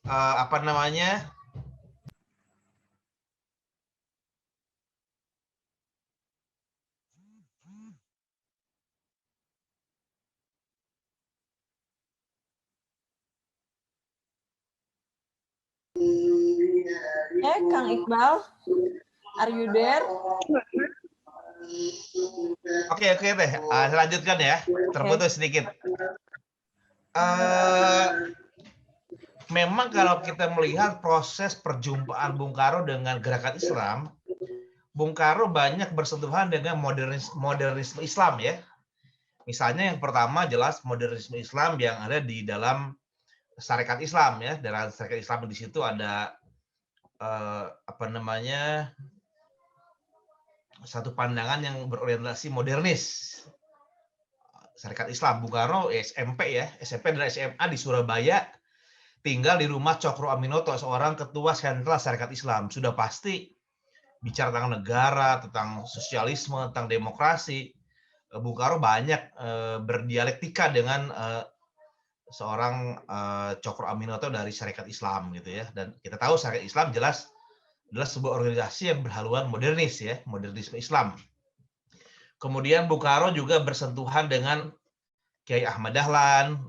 Kang Iqbal, are you there? Oke deh, saya lanjutkan ya, terputus sedikit. Memang kalau kita melihat proses perjumpaan Bung Karno dengan gerakan Islam, Bung Karno banyak bersentuhan dengan modernisme Islam ya. Misalnya yang pertama jelas modernisme Islam yang ada di dalam Syarikat Islam ya. Dalam Syarikat Islam di situ ada satu pandangan yang berorientasi modernis. Syarikat Islam, Bung Karno SMP ya, SMP dan SMA di Surabaya, tinggal di rumah Cokro Aminoto, seorang ketua sentral Syarikat Islam. Sudah pasti bicara tentang negara, tentang sosialisme, tentang demokrasi. Bung Karno banyak berdialektika dengan seorang Cokro Aminoto dari Syarikat Islam gitu ya. Dan kita tahu Syarikat Islam jelas adalah sebuah organisasi yang berhaluan modernis ya, modernisme Islam. Kemudian Bung Karno juga bersentuhan dengan Kiai Ahmad Dahlan,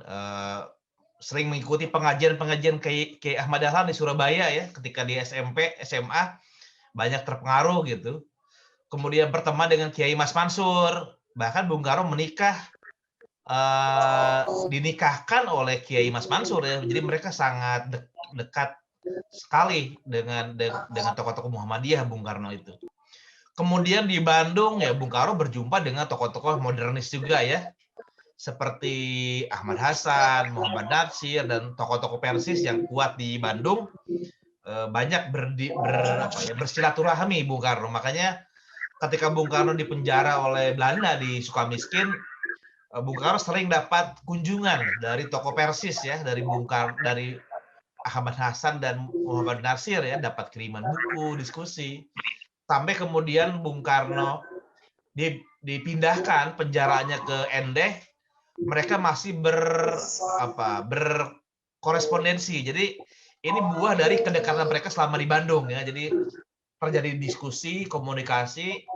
sering mengikuti pengajian-pengajian Kiai Ahmad Dahlan di Surabaya ya, ketika di SMP, SMA banyak terpengaruh gitu. Kemudian berteman dengan Kiai Mas Mansur, bahkan Bung Karno dinikahkan oleh Kiai Mas Mansur ya. Jadi mereka sangat dekat sekali dengan tokoh-tokoh Muhammadiyah Bung Karno itu. Kemudian di Bandung ya Bung Karno berjumpa dengan tokoh-tokoh modernis juga ya, seperti Ahmad Hasan, Muhammad Natsir, dan tokoh-tokoh Persis yang kuat di Bandung. Banyak bersilaturahmi Bung Karno. Makanya ketika Bung Karno dipenjara oleh Belanda di Sukamiskin, Bung Karno sering dapat kunjungan dari tokoh Persis ya, dari dari Ahmad Hasan dan Muhammad Natsir ya, dapat kiriman buku, diskusi. Sampai kemudian Bung Karno dipindahkan penjaranya ke Endeh, mereka masih berkorespondensi. Jadi ini buah dari kedekatan mereka selama di Bandung ya. Jadi terjadi diskusi, komunikasi,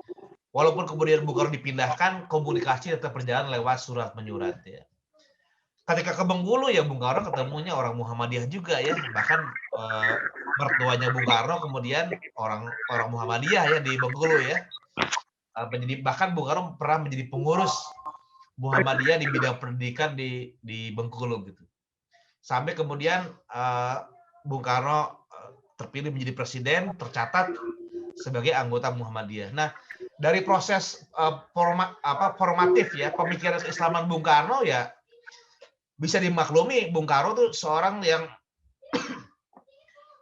walaupun kemudian Bung Karno dipindahkan, komunikasi tetap berjalan lewat surat menyurat ya. Ketika ke Bengkulu ya Bung Karno ketemunya orang Muhammadiyah juga ya, bahkan mertuanya Bung Karno kemudian orang Muhammadiyah ya di Bengkulu ya. Bahkan Bung Karno pernah menjadi pengurus Muhammadiyah di bidang pendidikan di Bengkulu gitu. Sampai kemudian Bung Karno terpilih menjadi presiden, tercatat sebagai anggota Muhammadiyah. Nah, dari proses formatif ya pemikiran keislaman Bung Karno ya bisa dimaklumi Bung Karno tuh seorang yang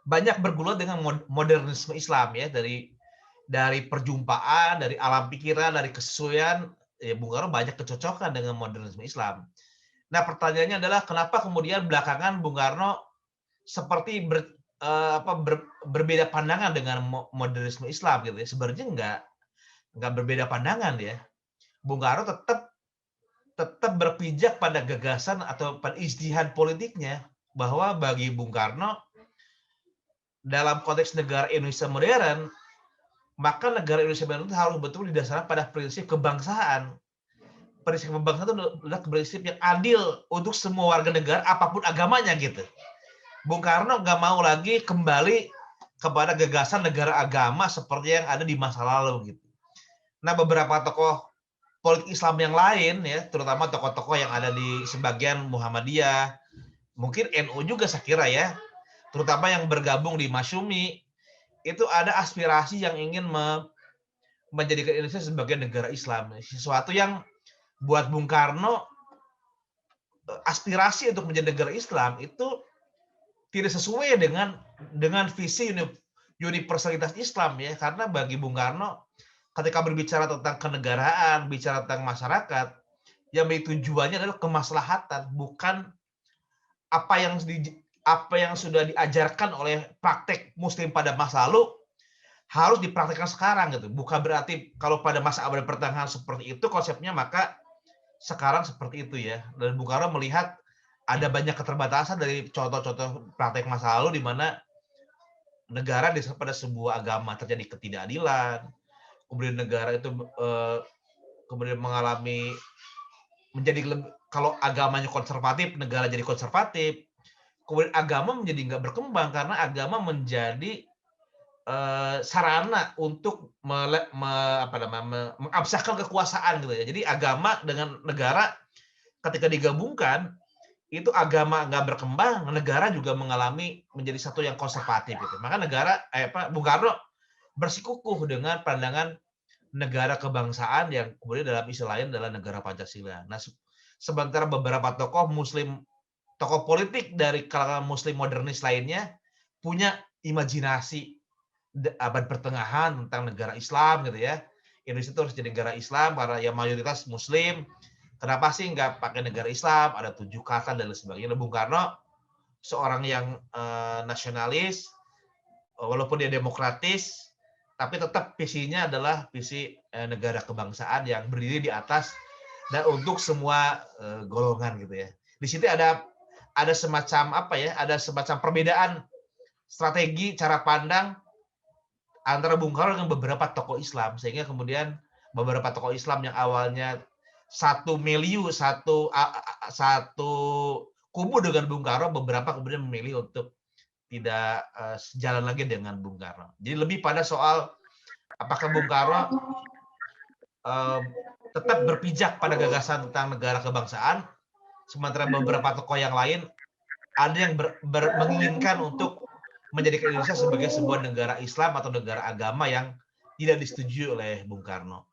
banyak bergulat dengan modernisme Islam ya, dari perjumpaan, dari alam pikiran, dari kesesuaian ya Bung Karno banyak kecocokan dengan modernisme Islam. Nah, pertanyaannya adalah kenapa kemudian belakangan Bung Karno seperti berbeda pandangan dengan modernisme Islam gitu ya. Sebenarnya enggak berbeda pandangan ya. Bung Karno tetap berpijak pada gagasan atau pada ijtihad politiknya, bahwa bagi Bung Karno dalam konteks negara Indonesia modern, maka negara Indonesia modern itu harus betul didasarkan pada prinsip kebangsaan. Prinsip kebangsaan itu adalah prinsip yang adil untuk semua warga negara apapun agamanya gitu. Bung Karno nggak mau lagi kembali kepada gagasan negara agama seperti yang ada di masa lalu gitu. Nah, beberapa tokoh politik Islam yang lain ya, terutama tokoh-tokoh yang ada di sebagian Muhammadiyah, mungkin NU juga saya kira ya, terutama yang bergabung di Masyumi, itu ada aspirasi yang ingin menjadikan Indonesia sebagai negara Islam. Sesuatu yang buat Bung Karno aspirasi untuk menjadi negara Islam itu tidak sesuai dengan visi universalitas Islam ya, karena bagi Bung Karno ketika berbicara tentang kenegaraan, bicara tentang masyarakat, yang menjadi tujuannya adalah kemaslahatan, bukan apa yang sudah diajarkan oleh praktek Muslim pada masa lalu harus dipraktikkan sekarang gitu. Bukan berarti kalau pada masa abad pertengahan seperti itu konsepnya, maka sekarang seperti itu ya. Dan Bung Karno melihat ada banyak keterbatasan dari contoh-contoh praktek masa lalu di mana negara didasarkan pada sebuah agama terjadi ketidakadilan, kemudian negara itu kemudian mengalami kalau agamanya konservatif, negara jadi konservatif, kemudian agama menjadi nggak berkembang karena agama menjadi sarana untuk mengabsahkan kekuasaan gitu ya. Jadi agama dengan negara ketika digabungkan itu agama nggak berkembang, negara juga mengalami menjadi satu yang konservatif gitu. Maka Bung Karno bersikukuh dengan pandangan negara kebangsaan yang kemudian dalam istilah lain adalah negara Pancasila. Nah, sementara beberapa tokoh politik dari kalangan Muslim modernis lainnya punya imajinasi abad pertengahan tentang negara Islam gitu ya. Indonesia itu harus jadi negara Islam karena yang mayoritas Muslim. Kenapa sih nggak pakai negara Islam? Ada 7 kata dan lain sebagainya. Bung Karno seorang yang nasionalis, walaupun dia demokratis, tapi tetap visinya adalah visi negara kebangsaan yang berdiri di atas dan untuk semua golongan gitu ya. Di situ ada semacam ada semacam perbedaan strategi cara pandang antara Bung Karno dengan beberapa tokoh Islam, sehingga kemudian beberapa tokoh Islam yang awalnya satu kubu dengan Bung Karno, beberapa kemudian memilih untuk tidak sejalan lagi dengan Bung Karno. Jadi lebih pada soal apakah Bung Karno tetap berpijak pada gagasan tentang negara kebangsaan, sementara beberapa tokoh yang lain ada yang menginginkan untuk menjadikan Indonesia sebagai sebuah negara Islam atau negara agama yang tidak disetujui oleh Bung Karno.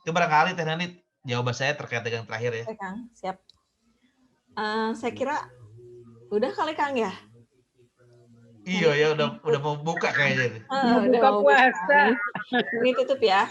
Itu barangkali Teh Nanit jawaban saya terkait dengan terakhir ya. Oke, Kang, siap. Saya kira udah kali Kang ya. Iya ya, udah mau buka kayaknya. Buka puasa. Ini tutup ya.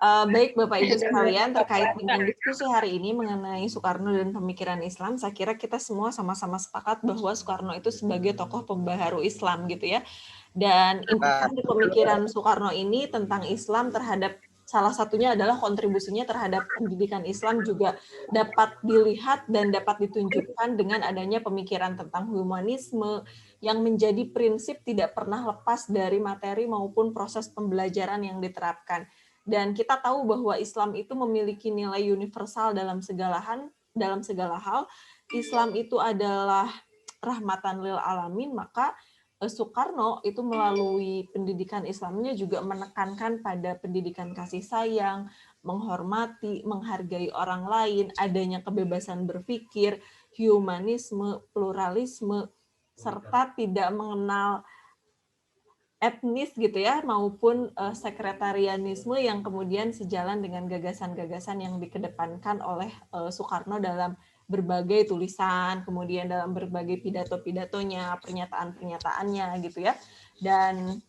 Baik Bapak Ibu sekalian, terkait dengan diskusi hari ini mengenai Soekarno dan pemikiran Islam, saya kira kita semua sama-sama sepakat bahwa Soekarno itu sebagai tokoh pembaharu Islam gitu ya. Dan implikasi pemikiran Soekarno ini tentang Islam terhadap salah satunya adalah kontribusinya terhadap pendidikan Islam juga dapat dilihat dan dapat ditunjukkan dengan adanya pemikiran tentang humanisme yang menjadi prinsip tidak pernah lepas dari materi maupun proses pembelajaran yang diterapkan. Dan kita tahu bahwa Islam itu memiliki nilai universal dalam segala hal. Islam itu adalah rahmatan lil alamin, maka Soekarno itu melalui pendidikan Islamnya juga menekankan pada pendidikan kasih sayang, menghormati, menghargai orang lain, adanya kebebasan berpikir, humanisme, pluralisme, serta tidak mengenal etnis gitu ya, maupun sekretarianisme yang kemudian sejalan dengan gagasan-gagasan yang dikedepankan oleh Soekarno dalam berbagai tulisan, kemudian dalam berbagai pidato-pidatonya, pernyataan-pernyataannya gitu ya. Dan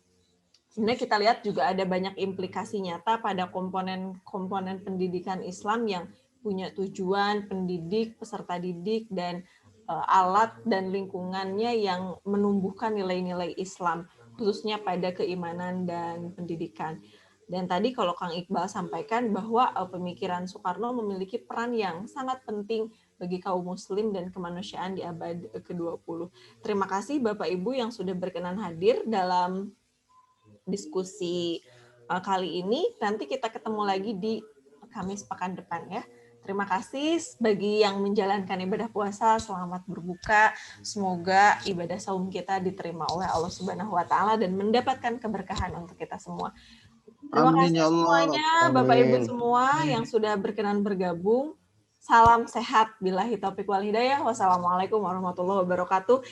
sebenarnya kita lihat juga ada banyak implikasi nyata pada komponen pendidikan Islam yang punya tujuan pendidik, peserta didik, dan alat dan lingkungannya yang menumbuhkan nilai-nilai Islam, khususnya pada keimanan dan pendidikan. Dan tadi kalau Kang Iqbal sampaikan bahwa pemikiran Soekarno memiliki peran yang sangat penting bagi kaum muslim dan kemanusiaan di abad ke-20. Terima kasih Bapak Ibu yang sudah berkenan hadir dalam diskusi kali ini. Nanti kita ketemu lagi di Kamis pekan depan ya. Terima kasih bagi yang menjalankan ibadah puasa, selamat berbuka. Semoga ibadah saum kita diterima oleh Allah Subhanahu wa taala dan mendapatkan keberkahan untuk kita semua. Terima kasih semuanya Bapak Ibu semua yang sudah berkenan bergabung. Salam sehat, billahi taufiq wal hidayah. Wassalamualaikum warahmatullahi wabarakatuh.